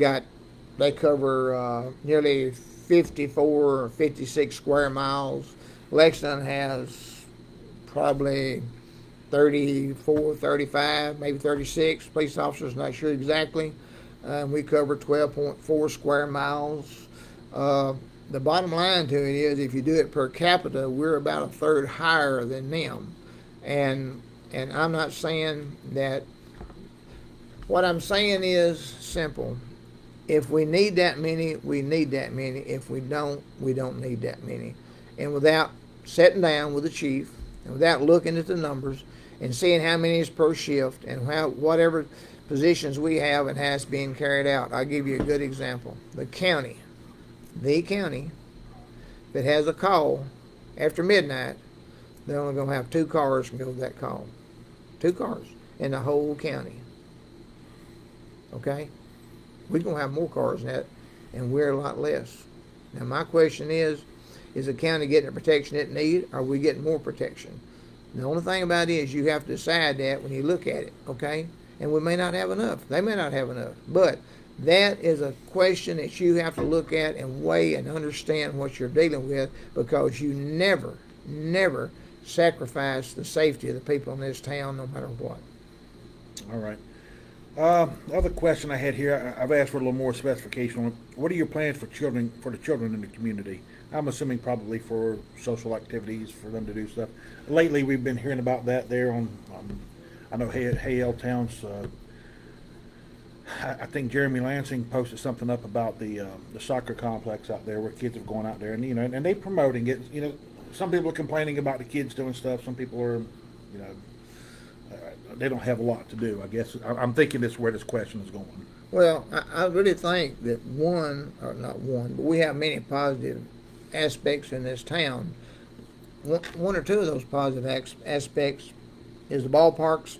cover nearly 54 or 56 square miles. Lexington has probably 34, 35, maybe 36 police officers, not sure exactly. We cover 12.4 square miles. The bottom line to it is if you do it per capita, we're about a third higher than them. And I'm not saying that. What I'm saying is simple. If we need that many, we need that many. If we don't need that many. And without sitting down with the chief and without looking at the numbers and seeing how many is per shift and whatever positions we have and has been carried out. I'll give you a good example. The county, if it has a call after midnight, they're only going to have 2 cars can go to that call. 2 cars in the whole county. Okay? We're going to have more cars than that, and we're a lot less. Now, my question is the county getting the protection it needs, or are we getting more protection? The only thing about it is you have to decide that when you look at it, okay? And we may not have enough. They may not have enough. But that is a question that you have to look at and weigh and understand what you're dealing with, because you never sacrifice the safety of the people in this town no matter what. All right. Other question I had here, I've asked for a little more specification on it. What are your plans for the children in the community? I'm assuming probably for social activities, for them to do stuff. Lately, we've been hearing about that there on, I know Hale Towns. I think Jeremy Lansing posted something up about the soccer complex out there where kids are going out there, and and they promoting it. Some people are complaining about the kids doing stuff. Some people are, they don't have a lot to do. I guess I'm thinking this is where this question is going. Well, I really think that but we have many positive aspects in this town. One or two of those positive aspects is the ballparks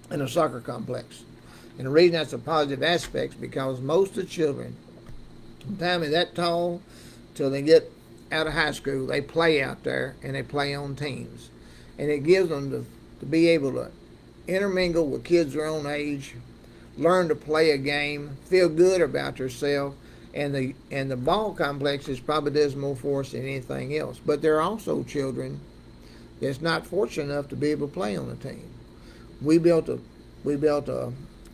and the soccer complex. And the reason that's a positive aspect is because most of the children, from the time they're that tall till they get out of high school, they play out there and they play on teams. And it gives them to be able to intermingle with kids their own age, learn to play a game, feel good about themselves, and the ball complex is probably does more for us than anything else. But there are also children that's not fortunate enough to be able to play on a team. We built a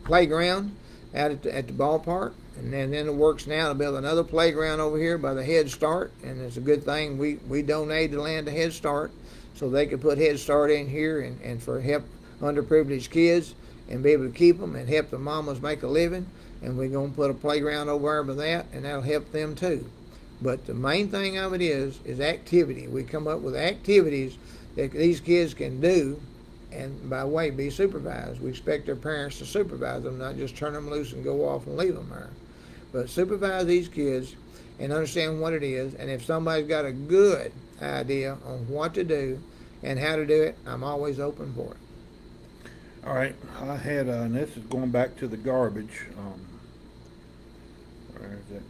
playground out at the ballpark, and then it works now to build another playground over here by the Head Start, and it's a good thing we donated the land to Head Start so they could put Head Start in here and for help underprivileged kids and be able to keep them and help the mamas make a living. And we're going to put a playground over there by that, and that'll help them too. But the main thing of it is activity. We come up with activities that these kids can do, and by the way, be supervised. We expect their parents to supervise them, not just turn them loose and go off and leave them there. But supervise these kids and understand what it is. And if somebody's got a good idea on what to do and how to do it, I'm always open for it. All right, I had, and this is going back to the garbage. Where is it?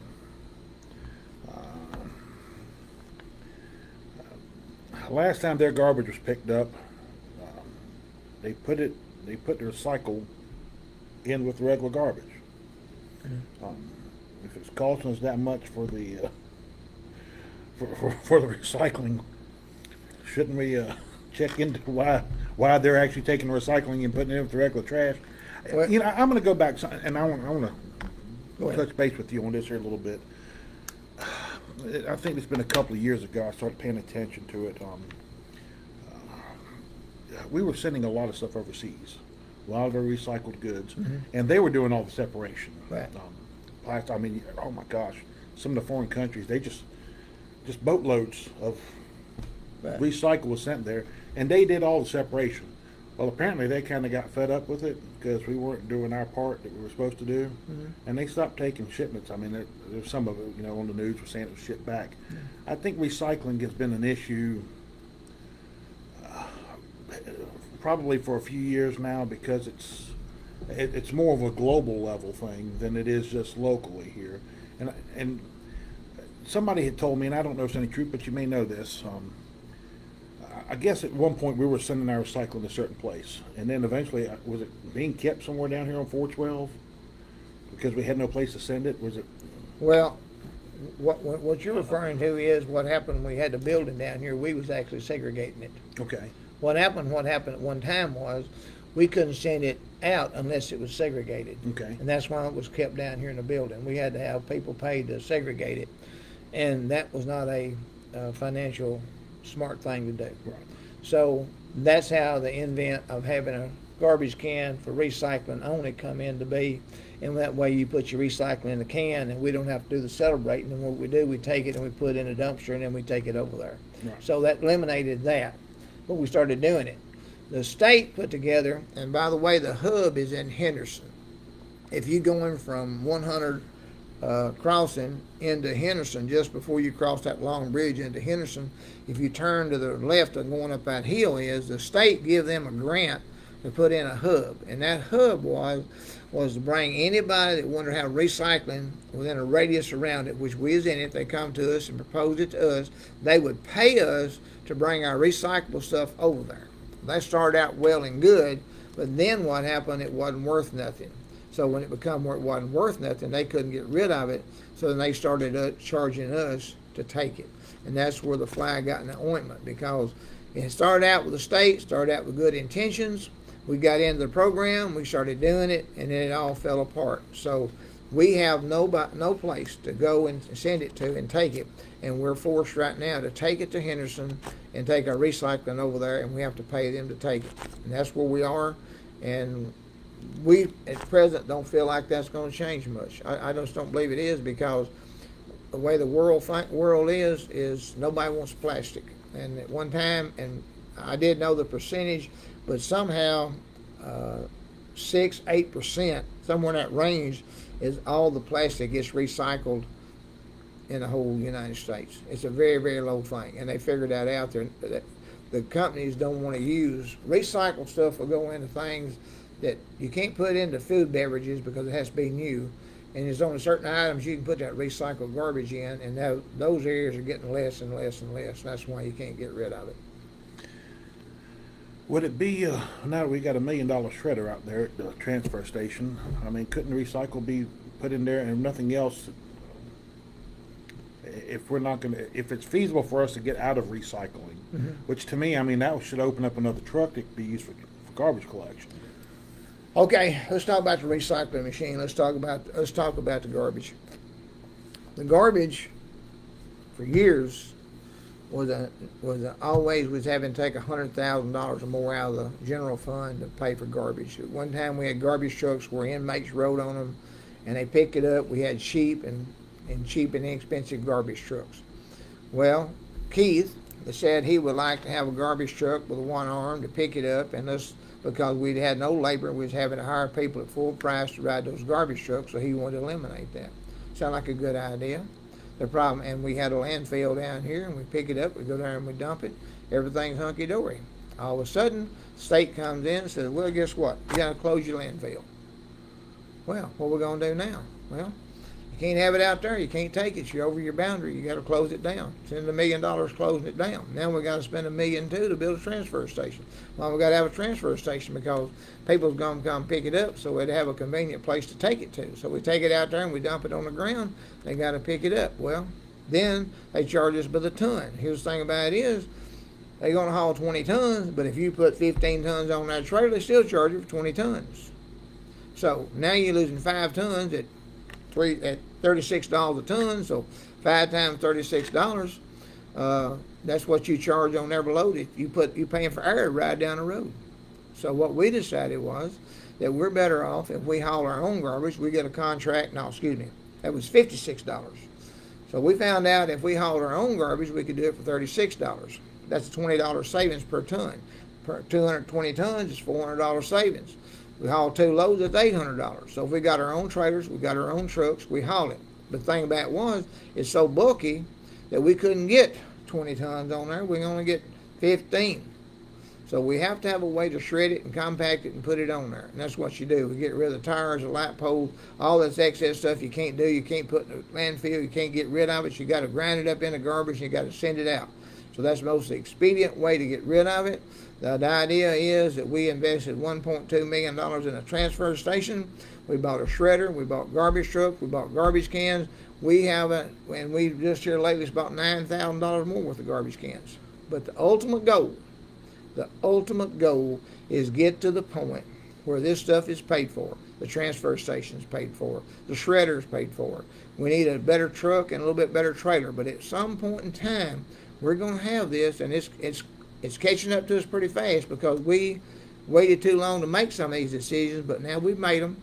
Last time their garbage was picked up, they put it they put the recycle in with the regular garbage. If it's costing us that much for the for the recycling, shouldn't we check into why they're actually taking the recycling and putting it in with the regular trash? Well, You know, I'm going to go back and I want Go to ahead. touch base with you on this here a little bit. I think it's been a couple of years ago I started paying attention to it. We were sending a lot of stuff overseas, a lot of our recycled goods, and they were doing all the separation. Right. I mean, oh my gosh, some of the foreign countries, they just boatloads of Right. recycle was sent there, and they did all the separation. Well, apparently they kind of got fed up with it because we weren't doing our part that we were supposed to do, and they stopped taking shipments. I mean, there's some of it, you know, on the news was saying it was shipped back. I think recycling has been an issue probably for a few years now because it's more of a global level thing than it is just locally here. And somebody had told me, and I don't know if it's any truth, but you may know this. I guess at one point we were sending our recycling to a certain place, and then eventually, was it being kept somewhere down here on 412 because we had no place to send it? Was it? Well, what you're referring to is what happened when we had the building down here. We was actually segregating it. Okay. What happened at one time was we couldn't send it out unless it was segregated. Okay. And that's why it was kept down here in the building. We had to have people paid to segregate it. And that was not a financial smart thing to do. Right. So that's how the invent of having a garbage can for recycling only come in to be. And that way you put your recycling in the can and we don't have to do the celebrating. And what we do, we take it and we put it in a dumpster and then we take it over there. Right. So that eliminated that. But we started doing it. The state put together, and by the way, the hub is in Henderson. If you're going from 100 crossing into Henderson, just before you cross that long bridge into Henderson, if you turn to the left and going up that hill is, the state give them a grant to put in a hub. And that hub was to bring anybody that wanted to have recycling within a radius around it, which we is in it, they come to us and propose it to us, they would pay us to bring our recyclable stuff over there. That started out well and good, but then what happened, it wasn't worth nothing. So when it became where it wasn't worth nothing, they couldn't get rid of it, so then they started charging us to take it. And that's where the fly got in the ointment, because it started out with the state, started out with good intentions. We got into the program, we started doing it, and then it all fell apart. So we have no place to go and send it to and take it, and we're forced right now to take it to Henderson and take our recycling over there, and we have to pay them to take it. And that's where we are, and we at present don't feel like that's going to change much. I just don't believe it is, because the way the world is nobody wants plastic. And at one time, and I did know the percentage, but somehow 6-8%, somewhere in that range, is all the plastic gets recycled in the whole United States. It's a very, very low thing, and they figured that out there. The companies don't want to use recycled stuff. Will go into things that you can't put into food beverages because it has to be new, and there's only certain items you can put that recycled garbage in, and those areas are getting less and less and less. That's why you can't get rid of it. Would it be, now that we got $1 million shredder out there at the transfer station, I mean, couldn't the recycle be put in there and if nothing else, if we're not going to, if it's feasible for us to get out of recycling, which to me, I mean, that should open up another truck that could be used for garbage collection. Okay, let's talk about the recycling machine. Let's talk about the garbage. The garbage, for years, always was having to take $100,000 or more out of the general fund to pay for garbage. At one time we had garbage trucks where inmates rode on them, and they picked it up. We had cheap and inexpensive garbage trucks. Well, Keith said he would like to have a garbage truck with one arm to pick it up, and us, because we'd had no labor, we was having to hire people at full price to ride those garbage trucks, so he wanted to eliminate that. Sound like a good idea. The problem, and we had a landfill down here, and we pick it up, we go there and we dump it, everything's hunky-dory. All of a sudden, the state comes in and says, well, guess what? You got to close your landfill. Well, what are we going to do now? Well, you can't have it out there. You can't take it. You're over your boundary. You got to close it down. Spend $1 million closing it down. Now we got to spend $1 million too to build a transfer station. Well, we got to have a transfer station because people's going to come pick it up, so we'd have a convenient place to take it to. So we take it out there and we dump it on the ground. They got to pick it up. Well, then they charge us by the ton. Here's the thing about it is, they're going to haul 20 tons, but if you put 15 tons on that trailer, they still charge you for 20 tons. So now you're losing 5 tons at $36 a ton. So 5 times $36, that's what you charge on every load. You're paying for air to ride down the road. So what we decided was that we're better off if we haul our own garbage. We get a contract. No, excuse me, that was $56. So we found out if we hauled our own garbage, we could do it for $36. That's $20 savings per ton. Per 220 tons is $400 savings. We haul 2 loads, that's $800. So if we got our own trailers, we got our own trucks, we haul it. But the thing about it was, it's so bulky that we couldn't get 20 tons on there. We can only get 15. So we have to have a way to shred it and compact it and put it on there. And that's what you do. We get rid of the tires, the light poles, all this excess stuff you can't do. You can't put in the landfill. You can't get rid of it. You got to grind it up in the garbage and you got to send it out. So that's the most expedient way to get rid of it. The idea is that we invested $1.2 million in a transfer station. We bought a shredder. We bought garbage trucks. We bought garbage cans. We haven't, and we just here lately bought $9,000 more worth of garbage cans. But the ultimate goal is get to the point where this stuff is paid for. The transfer station is paid for. The shredder is paid for. We need a better truck and a little bit better trailer. But at some point in time, we're going to have this, and it's catching up to us pretty fast because we waited too long to make some of these decisions, but now we've made them.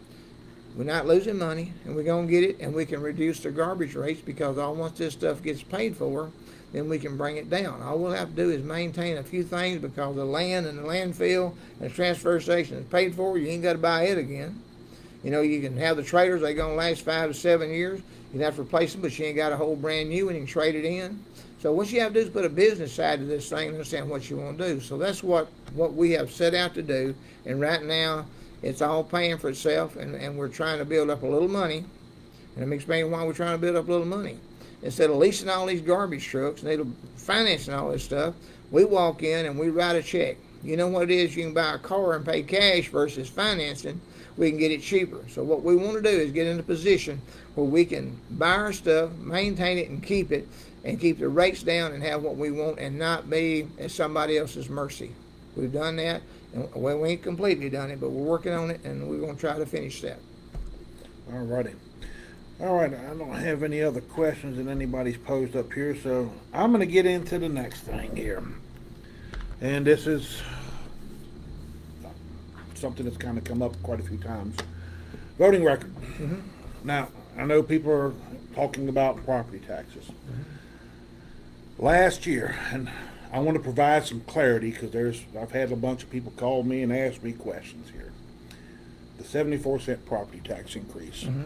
We're not losing money, and we're going to get it, and we can reduce the garbage rates because once this stuff gets paid for, then we can bring it down. All we'll have to do is maintain a few things because the land and the landfill and the transfer station is paid for. You ain't got to buy it again. You know, you can have the trailers. They're going to last 5 to 7 years. You'd have to replace them, but you ain't got a whole brand new and you can trade it in. So what you have to do is put a business side to this thing and understand what you want to do. So that's what we have set out to do. And right now, it's all paying for itself, and we're trying to build up a little money. And let me explain why we're trying to build up a little money. Instead of leasing all these garbage trucks and financing all this stuff, we walk in and we write a check. You know what it is? You can buy a car and pay cash versus financing. We can get it cheaper. So what we want to do is get in a position where we can buy our stuff, maintain it, and keep it, and keep the rates down and have what we want and not be at somebody else's mercy. We've done that, and well, we ain't completely done it, but we're working on it, and we're going to try to finish that. All righty. All right, I don't have any other questions that anybody's posed up here, so I'm going to get into the next thing here. And this is something that's kind of come up quite a few times. Voting record. Mm-hmm. Now, I know people are talking about property taxes. Mm-hmm. Last year, and I want to provide some clarity because I've had a bunch of people call me and ask me questions here. The 74-cent property tax increase. Mm-hmm.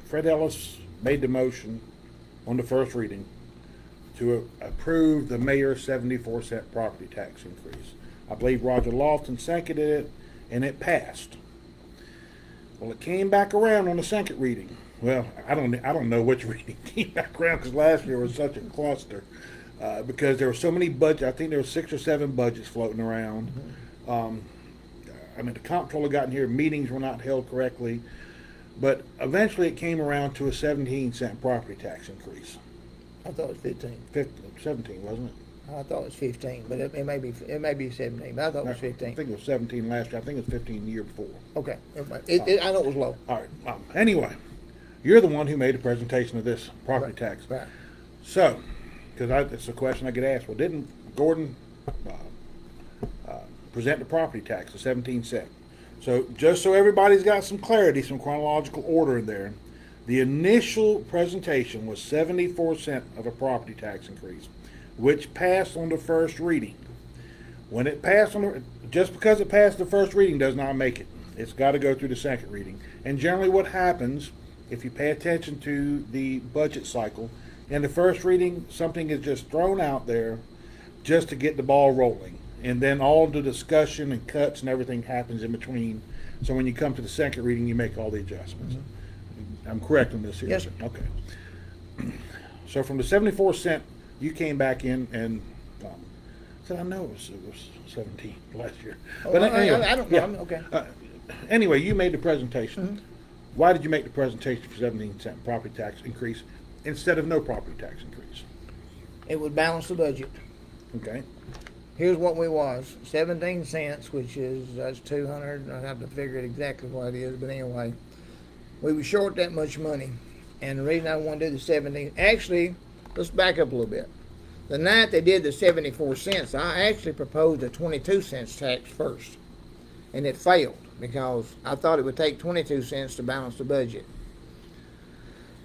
Fred Ellis made the motion on the first reading to approve the mayor's 74-cent property tax increase. I believe Roger Lofton seconded it, and it passed. Well, it came back around on the second reading. Well, I don't know which reading came back around because last year was such a cluster because there were so many budgets. I think there were 6 or 7 budgets floating around. I mean, the comptroller got in here. Meetings were not held correctly. But eventually it came around to a 17-cent property tax increase. I thought it was 15. 17, wasn't it? I thought it was 15, but it may be 17. But I thought it was 15. I think it was 17 last year. I think it was 15 the year before. Okay, I know it was low. All right. Anyway, you're the one who made the presentation of this property tax. Right. So, because it's a question I get asked. Well, didn't Gordon present the property tax, the 17 cent? So just so everybody's got some clarity, some chronological order in there, the initial presentation was 74 cents of a property tax increase, which passed on the first reading. When it passed just because it passed the first reading does not make it. It's got to go through the second reading. And generally what happens, if you pay attention to the budget cycle, in the first reading, something is just thrown out there just to get the ball rolling. and then all the discussion and cuts and everything happens in between. So when you come to the second reading, you make all the adjustments. I'm correct in this here? Yes, sir. Okay. So from the 74 cent, you came back in and said, I know it was 17 last year. But anyway, I don't know. yeah. Okay. Anyway, you made the presentation. Why did you make the presentation for 17 cent property tax increase instead of no property tax increase? It would balance the budget. Okay. Here's what we was, 17 cents, which is, that's 200, I have to figure it exactly what it is, but anyway, we were short that much money. And the reason I want to do the 17, actually, let's back up a little bit. The night they did the 74 cents, I actually proposed a 22 cents tax first. And it failed because I thought it would take 22 cents to balance the budget.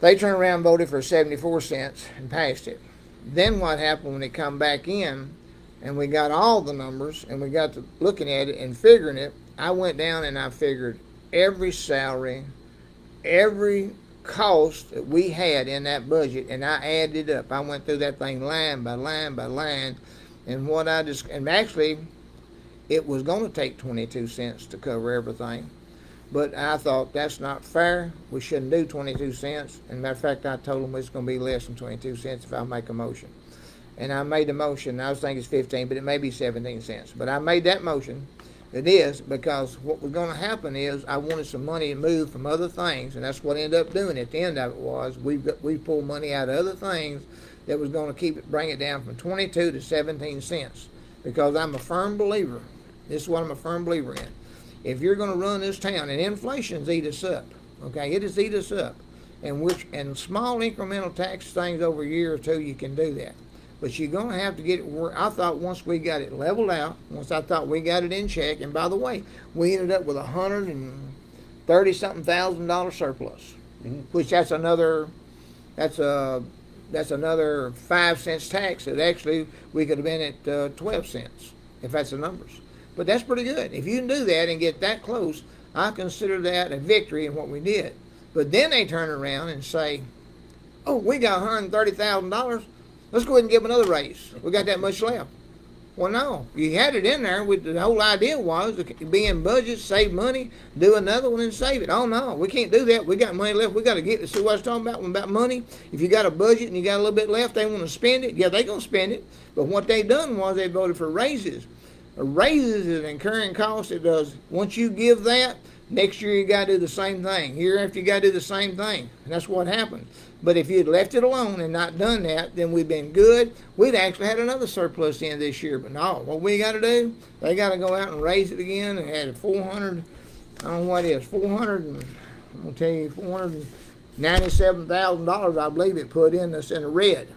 They turned around and voted for 74 cents and passed it. Then what happened when it come back in and we got all the numbers and we got to looking at it and figuring it, I went down and I figured every salary, every cost that we had in that budget, and I added it up. I went through that thing line by line by line, and and actually it was going to take 22 cents to cover everything, but I thought that's not fair. We shouldn't do 22 cents. And matter of fact, I told them it's going to be less than 22 cents if I make a motion. And I made the motion. I was thinking it's 15, but it may be 17 cents. But I made that motion. It is because what was going to happen is I wanted some money to move from other things, and that's what I ended up doing. At the end of it was we pulled money out of other things that was going to bring it down from 22 to 17 cents. Because I'm a firm believer. This is what I'm a firm believer in. If you're going to run this town, and inflation's eat us up, okay, it has eat us up, and small incremental tax things over a year or two, you can do that. But you're going to have to get it where I thought once we got it leveled out, once I thought we got it in check, and by the way, we ended up with $130-something thousand surplus, which that's another 5 cents tax that actually we could have been at 12 cents if that's the numbers. But that's pretty good. If you can do that and get that close, I consider that a victory in what we did. But then they turn around and say, oh, we got $130,000. Let's go ahead and give them another raise. We got that much left. Well, no. You had it in there. The whole idea was to be in budget, save money, do another one and save it. Oh, no. We can't do that. We got money left. We got to get to see what I was talking about money. If you got a budget and you got a little bit left, they want to spend it. Yeah, they're going to spend it. But what they done was they voted for raises. Raises is an incurring cost. It does. Once you give that, next year you got to do the same thing. Year after you got to do the same thing. And that's what happened. But if you'd left it alone and not done that, then we'd been good. We'd actually had another surplus in this year. But no, what we got to do, they got to go out and raise it again. And had 400, I don't know what it is, I'm going to tell you, $497,000, I believe it put in us in the red.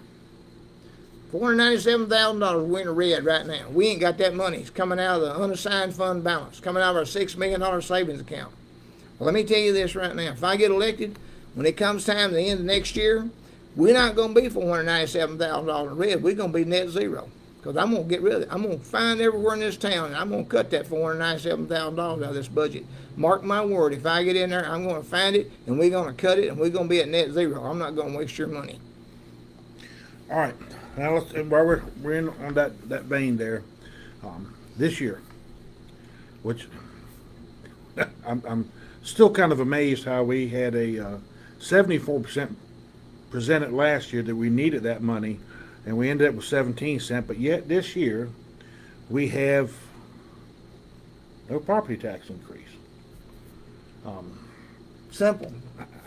$497,000 we're in the red right now. We ain't got that money. It's coming out of the unassigned fund balance, coming out of our $6 million savings account. Well, let me tell you this right now. If I get elected, when it comes time to the end of next year, we're not going to be $497,000 in red. We're going to be net zero. Because I'm going to get rid of it. I'm going to find everywhere in this town, and I'm going to cut that $497,000 out of this budget. Mark my word, if I get in there, I'm going to find it, and we're going to cut it, and we're going to be at net zero. I'm not going to waste your money. All right. Now, while we're in on that vein there, this year, which I'm still kind of amazed how we had a 74% presented last year that we needed that money, and we ended up with 17 cents. But yet this year, we have no property tax increase. Simple.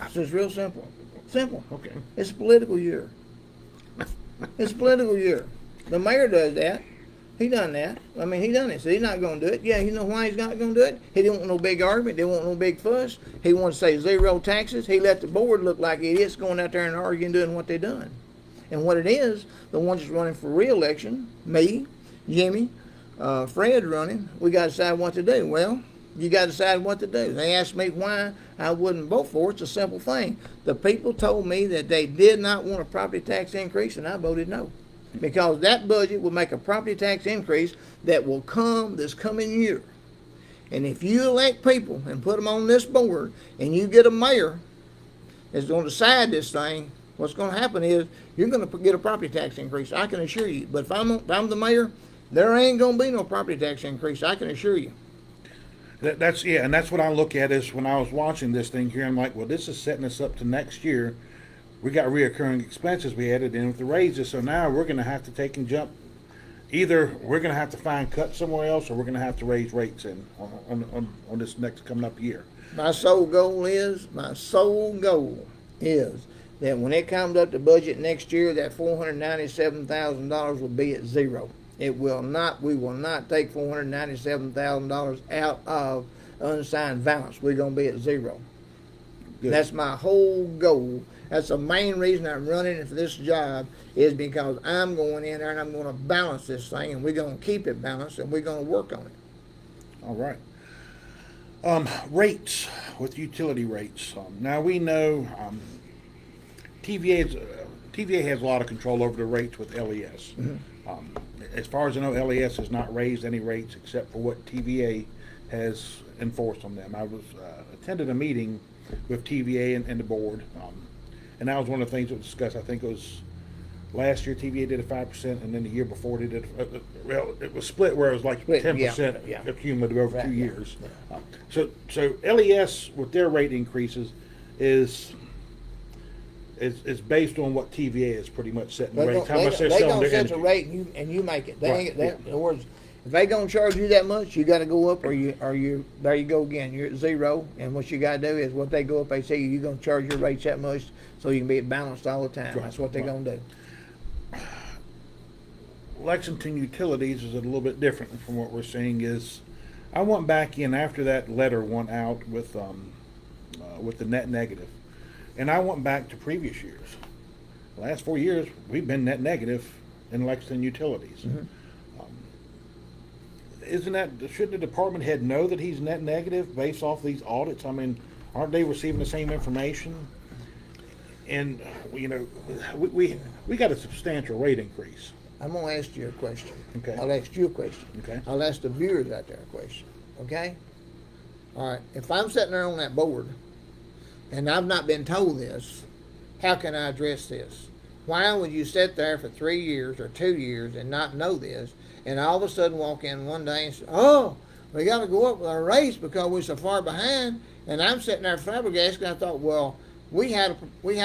It's just real simple. Simple. Okay. It's a political year. It's a political year. The mayor does that. He done that. I mean, he done it. So he's not going to do it. Yeah, you know why he's not going to do it? He didn't want no big argument. Didn't want no big fuss. He wanted to say zero taxes. He let the board look like idiots going out there and arguing, doing what they done. And what it is, the ones that's running for re-election, me, Jimmy, Fred running, we got to decide what to do. Well, you got to decide what to do. They asked me why I wouldn't vote for it. It's a simple thing. The people told me that they did not want a property tax increase, and I voted no. Because that budget will make a property tax increase that will come this coming year. And if you elect people and put them on this board, and you get a mayor that's going to decide this thing, what's going to happen is you're going to get a property tax increase. I can assure you. But if I'm the mayor, There ain't gonna be no property tax increase, I can assure you. That's yeah, and that's what I look at is when I was watching this thing here. I'm like, well, this is setting us up to next year. We got reoccurring expenses we added in with the raises, so now we're going to have to take and jump. Either we're going to have to find cut somewhere else, or we're going to have to raise rates in on this next coming up year. My sole goal is that when it comes up to budget next year, that $497,000 will be at zero. It will not. We will not take $497,000 out of unassigned balance. We're going to be at zero. Good. That's my whole goal. That's the main reason I'm running for this job, is because I'm going in there and I'm going to balance this thing, and we're going to keep it balanced, and we're going to work on it. All right. Rates with utility rates. Now we know TVA has a lot of control over the rates with LES. Mm-hmm. As far as I know, LES has not raised any rates except for what TVA has enforced on them. I was attended a meeting with TVA and the board, and that was one of the things that was discussed. I think it was last year TVA did a 5%, and then the year before they did. Well, it was split where it was like 10% yeah. cumulative over Right, 2 yeah, years. yeah. So LES with their rate increases is based on what TVA is pretty much setting the rates. How much they're they selling gonna their set the energy. rate and you make it. They Right, ain't, they, yeah. in other words, if they gonna charge you that much, you got to go up, or you there you go again. You're at zero, and what you got to do is what they go up. They say you're gonna charge your rates that much, so you can be balanced all the time. Right, That's what they're right. gonna do. Lexington Utilities is a little bit different from what we're seeing. Is I went back in after that letter went out with the net negative, and I went back to previous years. The last 4 years, we've been net negative in Lexington Utilities. Mhm. Shouldn't the department head know that he's net negative based off these audits? I mean, aren't they receiving the same information? And we got a substantial rate increase. I'm gonna ask you a question. Okay. I'll ask you a question. Okay. I'll ask the viewers out there a question. Okay. All right. If I'm sitting there on that board, and I've not been told this, how can I address this? Why would you sit there for 3 years or 2 years and not know this, and all of a sudden walk in one day and say, "Oh, we got to go up with our rates because we're so far behind"? And I'm sitting there flabbergasted. And I thought, well, we had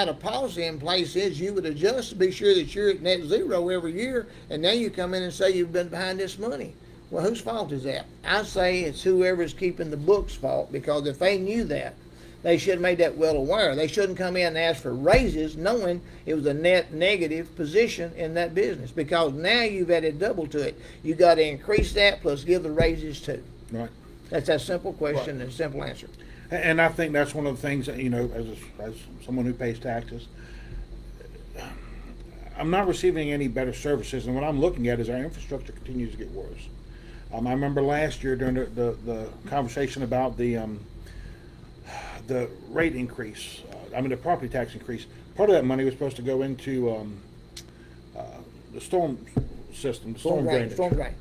a policy in place is you would adjust to be sure that you're at net zero every year, and now you come in and say you've been behind this money. Well, whose fault is that? I say it's whoever's keeping the books' fault, because if they knew that, they should have made that well aware. They shouldn't come in and ask for raises knowing it was a net negative position in that business, because now you've added double to it. You got to increase that plus give the raises too. Right. That's a simple question and a simple answer. And I think that's one of the things that, as someone who pays taxes, I'm not receiving any better services, and what I'm looking at is our infrastructure continues to get worse. I remember last year during the conversation about the rate increase, the property tax increase. Part of that money was supposed to go into the storm system, the storm drainage. Storm drain.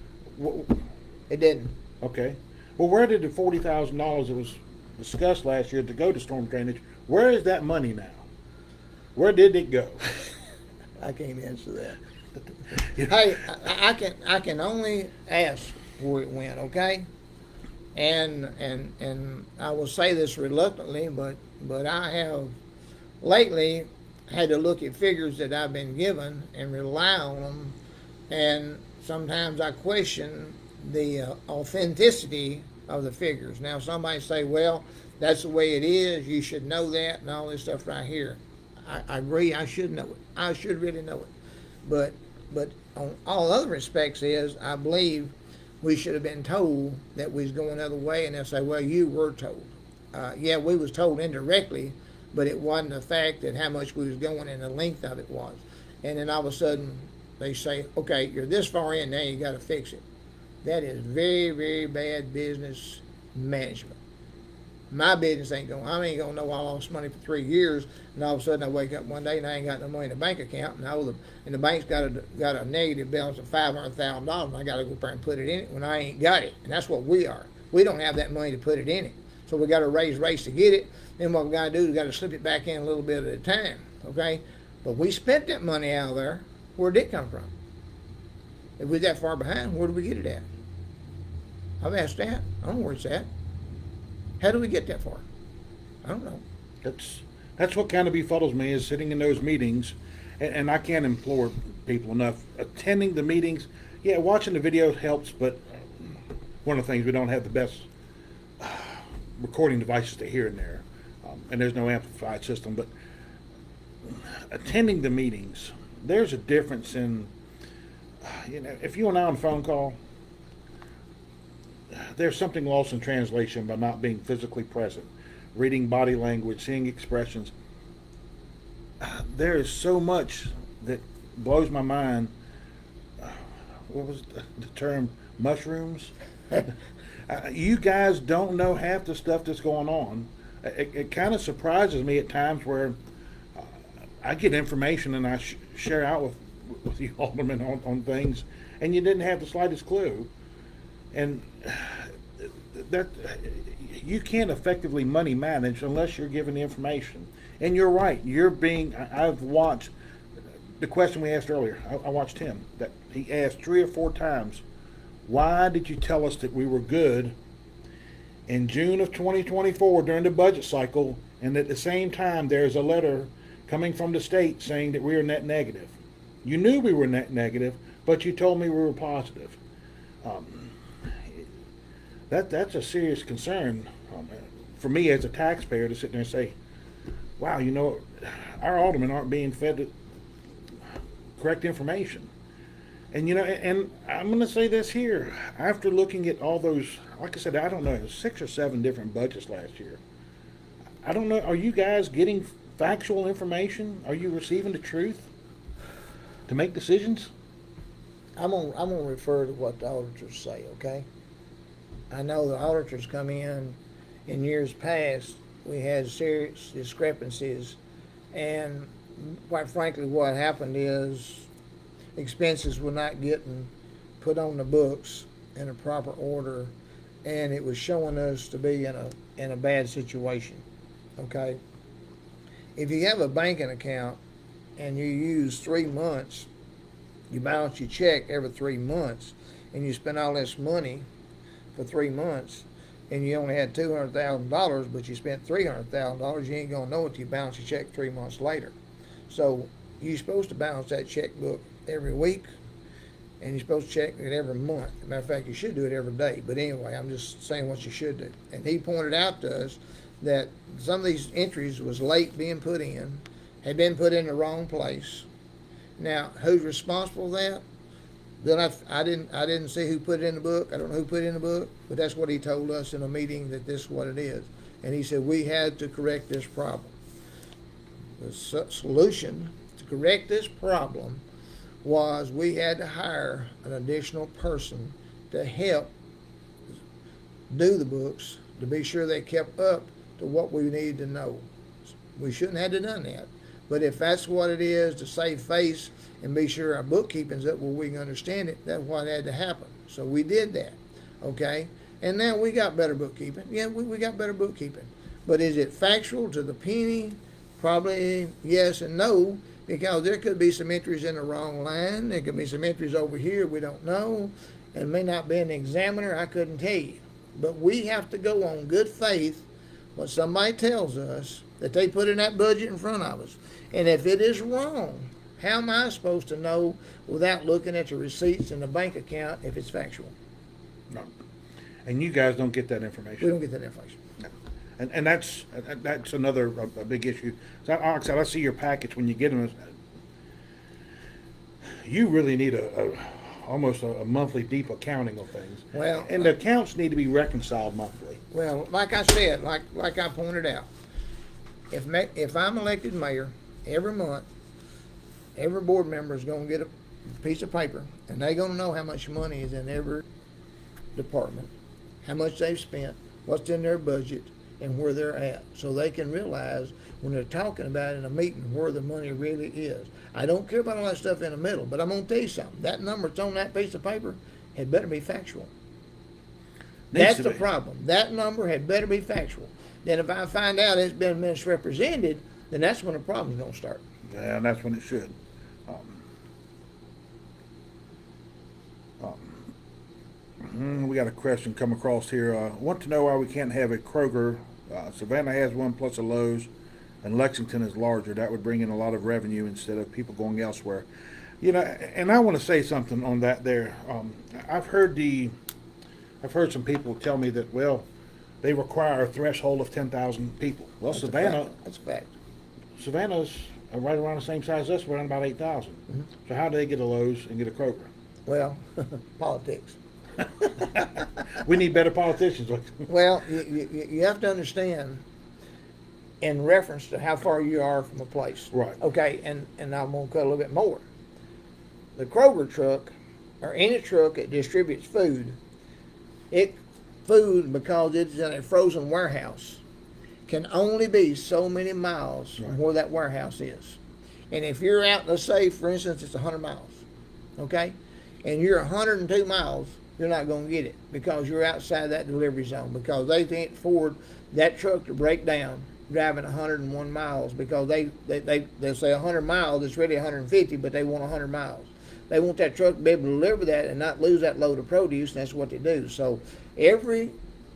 Wh- It didn't. Okay. Well, where did the $40,000 that was discussed last year to go to storm drainage? Where is that money now? Where did it go? I can't answer that. Hey, I can only ask where it went, okay? And I will say this reluctantly, but I have lately had to look at figures that I've been given and rely on them, and sometimes I question the authenticity of the figures. Now, somebody say, well, that's the way it is, you should know that, and all this stuff right here. I agree, I should know it. I should really know it. But on all other respects is, I believe we should have been told that we was going the other way, and they'll say, well, you were told. Yeah, we was told indirectly, but it wasn't the fact that how much we was going and the length of it was. And then all of a sudden, they say, okay, you're this far in, now you got to fix it. That is very, very bad business management. My business ain't going. I ain't gonna know I lost money for 3 years, and all of a sudden I wake up one day and I ain't got no money in the bank account, and the bank's got a negative balance of $500,000, and I got to go up there and put it in it when I ain't got it. And that's what we are. We don't have that money to put it in it, so we got to raise rates to get it. Then what we got to do is got to slip it back in a little bit at a time. Okay, but we spent that money out of there. Where did it come from? If we're that far behind, where do we get it at? I've asked that. I don't know where it's at. How do we get that far? I don't know. That's what kind of befuddles me is sitting in those meetings, and I can't implore people enough. Attending the meetings, yeah, watching the videos helps, but one of the things, we don't have the best recording devices to hear in there, and there's no amplified system. But attending the meetings, there's a difference in, if you and I on a phone call, there's something lost in translation by not being physically present, reading body language, seeing expressions. There is so much that blows my mind. What was the term? Mushrooms? You guys don't know half the stuff that's going on. It kind of surprises me at times where I get information and I share out with the aldermen on things, and you didn't have the slightest clue. And that you can't effectively money manage unless you're given the information. And you're right. I've watched the question we asked earlier. I watched him. That he asked 3 or 4 times, why did you tell us that we were good in June of 2024 during the budget cycle, and at the same time there's a letter coming from the state saying that we are net negative? You knew we were net negative, but you told me we were positive. That's a serious concern for me as a taxpayer to sit there and say, wow, our aldermen aren't being fed the correct information. And and I'm going to say this here, after looking at all those, like I said, I don't know, 6 or 7 different budgets last year. I don't know, are you guys getting factual information? Are you receiving the truth to make decisions? I'm gonna refer to what the auditors say, okay? I know the auditors come in years past, we had serious discrepancies, and quite frankly, what happened is expenses were not getting put on the books in a proper order, and it was showing us to be in a bad situation, okay? If you have a banking account and you use 3 months, you balance your check every 3 months, and you spend all this money for 3 months, and you only had $200,000, but you spent $300,000, you ain't gonna know it till you balance your check 3 months later. So you're supposed to balance that checkbook every week, and you're supposed to check it every month. As a matter of fact, you should do it every day. But anyway, I'm just saying what you should do. And he pointed out to us that some of these entries was late being put in, had been put in the wrong place. Now, who's responsible for that? Then I didn't see who put it in the book. I don't know who put it in the book, but that's what he told us in a meeting, that this is what it is. And he said we had to correct this problem. The solution to correct this problem was we had to hire an additional person to help do the books, to be sure they kept up to what we needed to know. We shouldn't have done that. But if that's what it is, to save face and be sure our bookkeeping's up where we can understand it, that's what had to happen. So we did that, okay? And now we got better bookkeeping. Yeah, we got better bookkeeping. But is it factual to the penny? Probably yes and no, because there could be some entries in the wrong line. There could be some entries over here we don't know, and may not be an examiner. I couldn't tell you. But we have to go on good faith when somebody tells us that they put in that budget in front of us. And if it is wrong, how am I supposed to know without looking at the receipts in the bank account if it's factual? No. And you guys don't get that information. We don't get that information. No. And that's another a big issue. So, like I said, I see your package when you get them. You really need almost a monthly deep accounting of things. Well, and the accounts need to be reconciled monthly. Well, like I said, like I pointed out, if I'm elected mayor, every month, every board member is going to get a piece of paper, and they're going to know how much money is in every department, how much they've spent, what's in their budget, and where they're at, so they can realize when they're talking about it in a meeting where the money really is. I don't care about all that stuff in the middle, but I'm going to tell you something. That number that's on that piece of paper had better be factual. That's the problem. That number had better be factual. Then if I find out it's been misrepresented, then that's when the problem's going to start. Yeah, and that's when it should. We got a question come across here. Want to know why we can't have a Kroger. Savannah has one plus a Lowe's, and Lexington is larger. That would bring in a lot of revenue instead of people going elsewhere. You know, and I want to say something on that there. I've heard some people tell me that, well, they require a threshold of 10,000 people. Well, That's a fact. Savannah's right around the same size as us, around about 8,000. Mm-hmm. So how do they get a Lowe's and get a Kroger? Well, politics. We need better politicians. Well, you have to understand in reference to how far you are from a place. Right. Okay, and I'm going to cut a little bit more. The Kroger truck, or any truck that distributes food, food, because it's in a frozen warehouse, can only be so many miles from where that warehouse is. And if you're out, let's say, for instance, it's 100 miles, okay? And you're 102 miles, you're not going to get it because you're outside that delivery zone, because they can't afford that truck to break down driving 101 miles, because they'll say 100 miles, it's really 150, but they want 100 miles. They want that truck to be able to deliver that and not lose that load of produce, and that's what they do. So every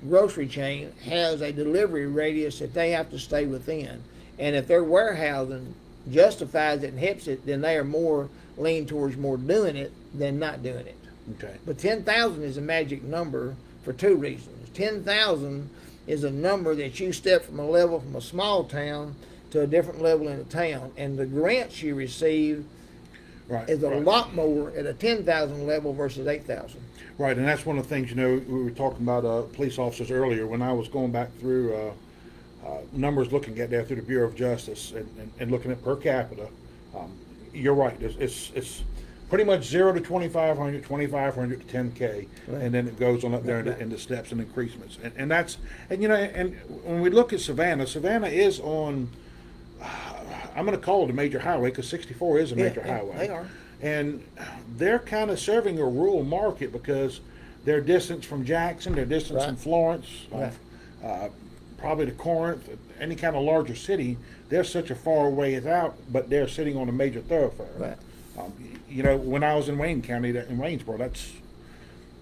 grocery chain has a delivery radius that they have to stay within. And if their warehousing justifies it and helps it, then they are more lean towards more doing it than not doing it. Okay. But 10,000 is a magic number for two reasons. 10,000 is a number that you step from a small town to a different level in a town. And the grants you receive is a lot more at a 10,000 level versus 8,000. Right, and that's one of the things, you know, we were talking about police officers earlier when I was going back through numbers, looking at that through the Bureau of Justice and looking at per capita. You're right, it's pretty much 0 to 2,500, 2,500 to 10K, right. And then it goes on up there into steps and increments. And that's, and you know, and when we look at Savannah is on, I'm going to call it a major highway because 64 is a major highway. They are. And they're kind of serving a rural market because their distance from Jackson, their distance from Florence, probably to Corinth, any kind of larger city, they're such a far ways out, but they're sitting on a major thoroughfare. Right. You know, when I was in Wayne County, in Waynesboro,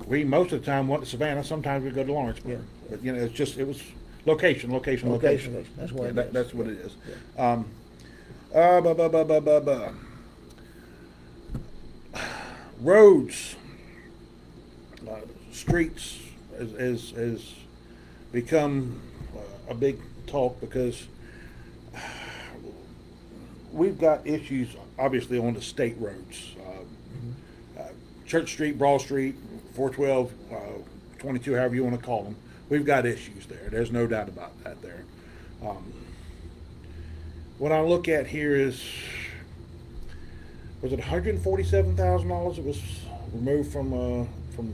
we most of the time went to Savannah. Sometimes we go to Lawrenceburg. Yeah. But, you know, it was location. That's what That's what it is. Yeah. Roads, streets has become a big talk because we've got issues obviously on the state roads. Church Street, Broad Street, 412, 22, however you want to call them. We've got issues there. There's no doubt about that there. What I look at here is, was it $147,000 that was removed from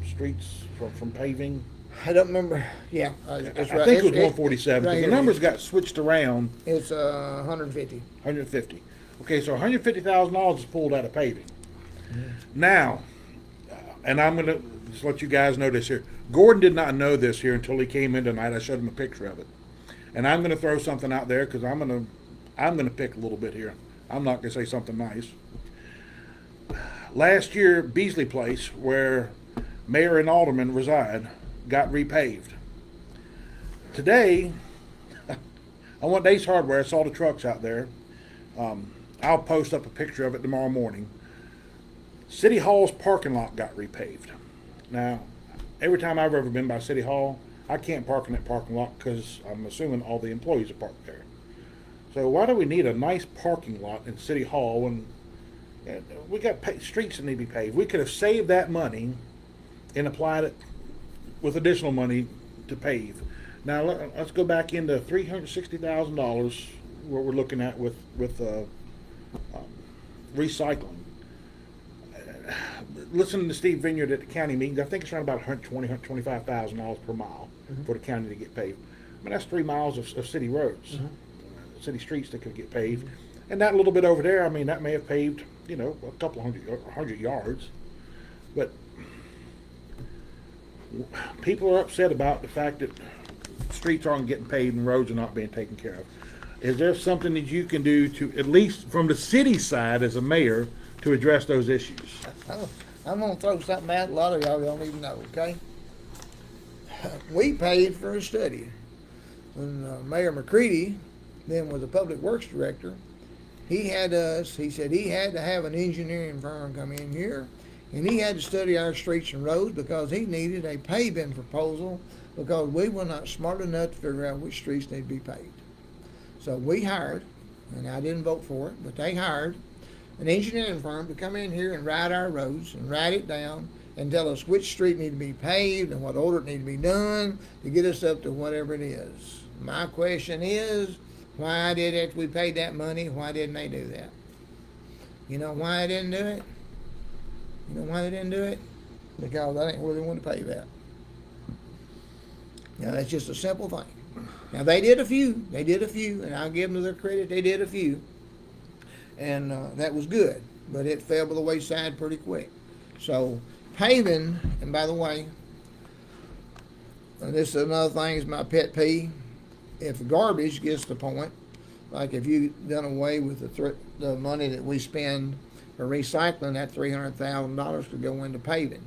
streets, from paving? I don't remember. Yeah, that's right. I think it was 147. But the numbers got switched around. It's 150. 150. Okay, so $150,000 is pulled out of paving. Mm-hmm. Now, and I'm going to just let you guys know this here. Gordon did not know this here until he came in tonight. I showed him a picture of it, and I'm going to throw something out there because I'm going to pick a little bit here. I'm not going to say something nice. Last year, Beasley Place, where mayor and alderman reside, got repaved. Today, I went to Ace Hardware. I saw the trucks out there. I'll post up a picture of it tomorrow morning. City Hall's parking lot got repaved. Now, every time I've ever been by City Hall, I can't park in that parking lot because I'm assuming all the employees are parked there. So why do we need a nice parking lot in City Hall when we got streets that need to be paved? We could have saved that money and applied it with additional money to pave. Now let's go back into $360,000 what we're looking at with recycling. Listening to Steve Vineyard at the county meetings, I think it's around about $125,000 per mile for the county to get paved. I mean, that's 3 miles of city roads, city streets that could get paved. And that little bit over there, I mean, that may have paved, you know, a couple hundred yards. But people are upset about the fact that streets aren't getting paved and roads are not being taken care of. Is there something that you can do to, at least from the city side as a mayor, to address those issues? I'm gonna throw something out. A lot of y'all don't even know. Okay, we paid for a study when Mayor McCready then was the public works director. He said he had to have an engineering firm come in here, and he had to study our streets and roads because he needed a paving proposal because we were not smart enough to figure out which streets need to be paved. So we hired, and I didn't vote for it, but they hired an engineering firm to come in here and write our roads and write it down and tell us which street needed to be paved and what order it needed to be done to get us up to whatever it is. My question is, why did after we paid that money, why didn't they do that? You know why they didn't do it? You know why they didn't do it? Because that ain't where they want to pay that. Now that's just a simple thing. Now they did a few, and I'll give them their credit, they did a few. And that was good, but it fell by the wayside pretty quick. So paving, and by the way, and this is another thing, is my pet peeve. If garbage gets to the point, like if you done away with the money that we spend for recycling, that $300,000 could go into paving.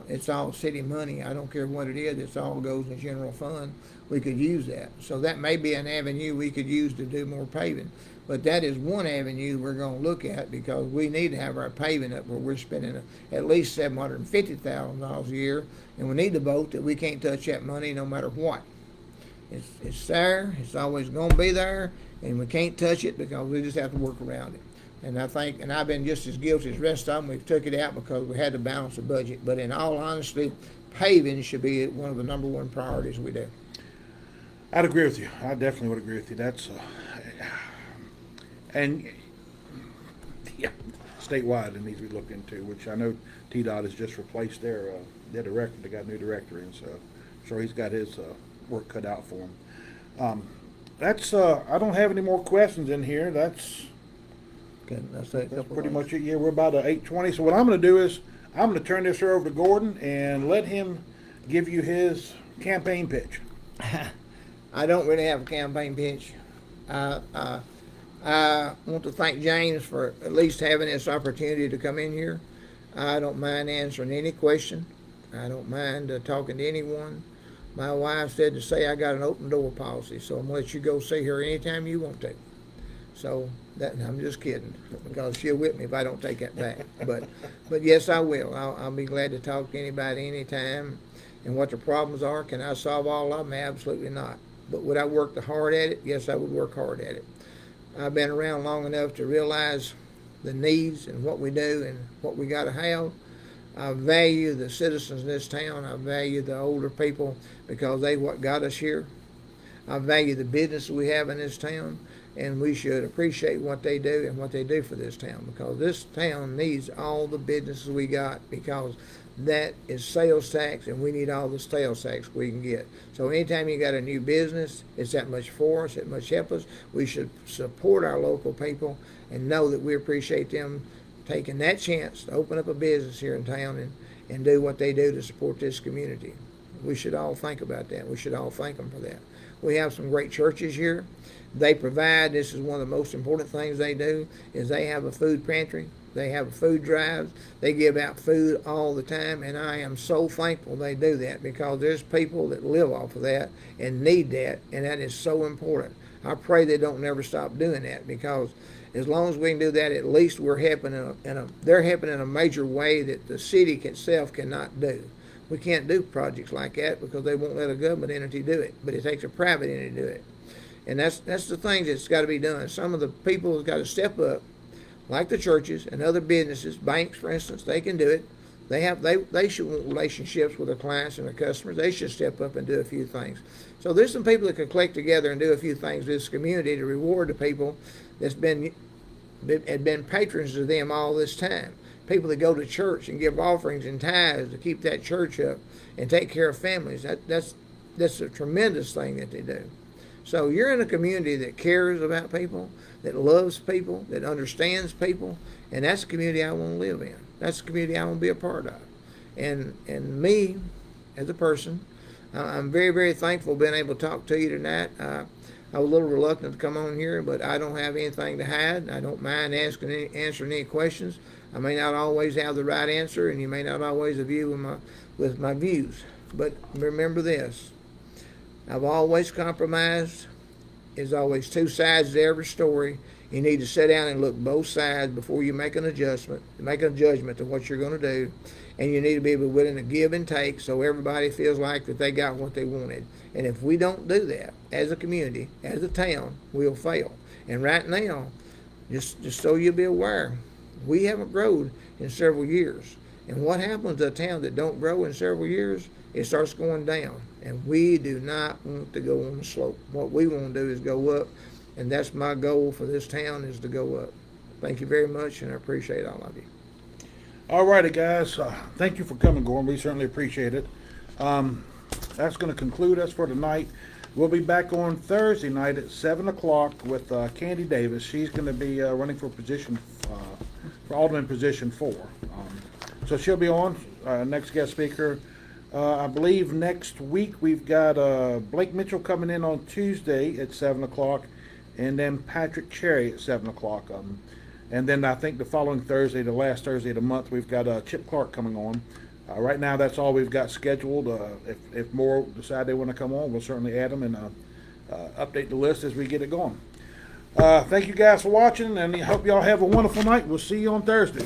It's all city money. I don't care what it is. It all goes in the general fund. We could use that. So that may be an avenue we could use to do more paving. But that is one avenue we're going to look at because we need to have our paving up where we're spending at least $750,000 a year. And we need to vote that we can't touch that money no matter what. It's there. It's always going to be there. And we can't touch it because we just have to work around it. And I think, and I've been just as guilty as the rest of them, we took it out because we had to balance the budget. But in all honesty, paving should be one of the number one priorities we do. I'd agree with you. I definitely would agree with you. That's, and yeah, statewide it needs to be looked into, which I know TDOT has just replaced their director. They got a new director in, so I'm sure he's got his work cut out for him. I don't have any more questions in here. That's pretty much it. Yeah, we're about 8:20. So what I'm going to do is I'm going to turn this over to Gordon and let him give you his campaign pitch. I don't really have a campaign pitch. I want to thank James for at least having this opportunity to come in here. I don't mind answering any question. I don't mind talking to anyone. My wife said to say I got an open door policy, so I'm going to let you go see her anytime you want to. So that, I'm just kidding, because she'll whip me if I don't take that back. But yes, I will. I'll be glad to talk to anybody anytime. And what the problems are, can I solve all of them? Absolutely not. But would I work hard at it? Yes, I would work hard at it. I've been around long enough to realize the needs and what we do and what we got to have. I value the citizens in this town. I value the older people because they what got us here. I value the business we have in this town, and we should appreciate what they do and what they do for this town, because this town needs all the businesses we got, because that is sales tax, and we need all the sales tax we can get. So anytime you got a new business, it's that much for us, it much help us. We should support our local people and know that we appreciate them taking that chance to open up a business here in town and do what they do to support this community. We should all think about that. We should all thank them for that. We have some great churches here. They provide, this is one of the most important things they do, is they have a food pantry. They have a food drive. They give out food all the time, and I am so thankful they do that, because there's people that live off of that and need that, and that is so important. I pray they don't never stop doing that, because as long as we can do that, at least we're helping they're helping in a major way that the city itself cannot do. We can't do projects like that because they won't let a government entity do it, but it takes a private entity to do it. And that's the thing that's got to be done. Some of the people have got to step up, like the churches and other businesses, banks, for instance. They can do it. They should want relationships with their clients and their customers. They should step up and do a few things. So there's some people that could collect together and do a few things in this community to reward the people that's been patrons of them all this time. People that go to church and give offerings and tithes to keep that church up and take care of families. That's a tremendous thing that they do. So you're in a community that cares about people, that loves people, that understands people, and that's the community I want to live in. That's the community I want to be a part of. And me, as a person, I'm very, very thankful being able to talk to you tonight. I was a little reluctant to come on here, but I don't have anything to hide. I don't mind answering any questions. I may not always have the right answer, and you may not always agree with my views. But remember this: I've always compromised. There's always two sides to every story. You need to sit down and look both sides before you make an adjustment, make a judgment to what you're going to do. And you need to be willing to give and take so everybody feels like that they got what they wanted. And if we don't do that as a community, as a town, we'll fail. And right now, just so you'll be aware, we haven't grown in several years. And what happens to a town that don't grow in several years? It starts going down. And we do not want to go on the slope. What we want to do is go up. And that's my goal for this town, is to go up. Thank you very much, and I appreciate all of you. All righty, guys. Thank you for coming, Gordon. We certainly appreciate it. That's going to conclude us for tonight. We'll be back on Thursday night at 7 o'clock with Candy Davis. She's going to be running for position, for Alderman position 4. So she'll be on, next guest speaker. I believe next week we've got Blake Mitchell coming in on Tuesday at 7 o'clock, and then Patrick Cherry at 7 o'clock. And then I think the following Thursday, the last Thursday of the month, we've got Chip Clark coming on. Right now, that's all we've got scheduled. If more decide they want to come on, we'll certainly add them and update the list as we get it going. Thank you guys for watching, and I hope y'all have a wonderful night. We'll see you on Thursday.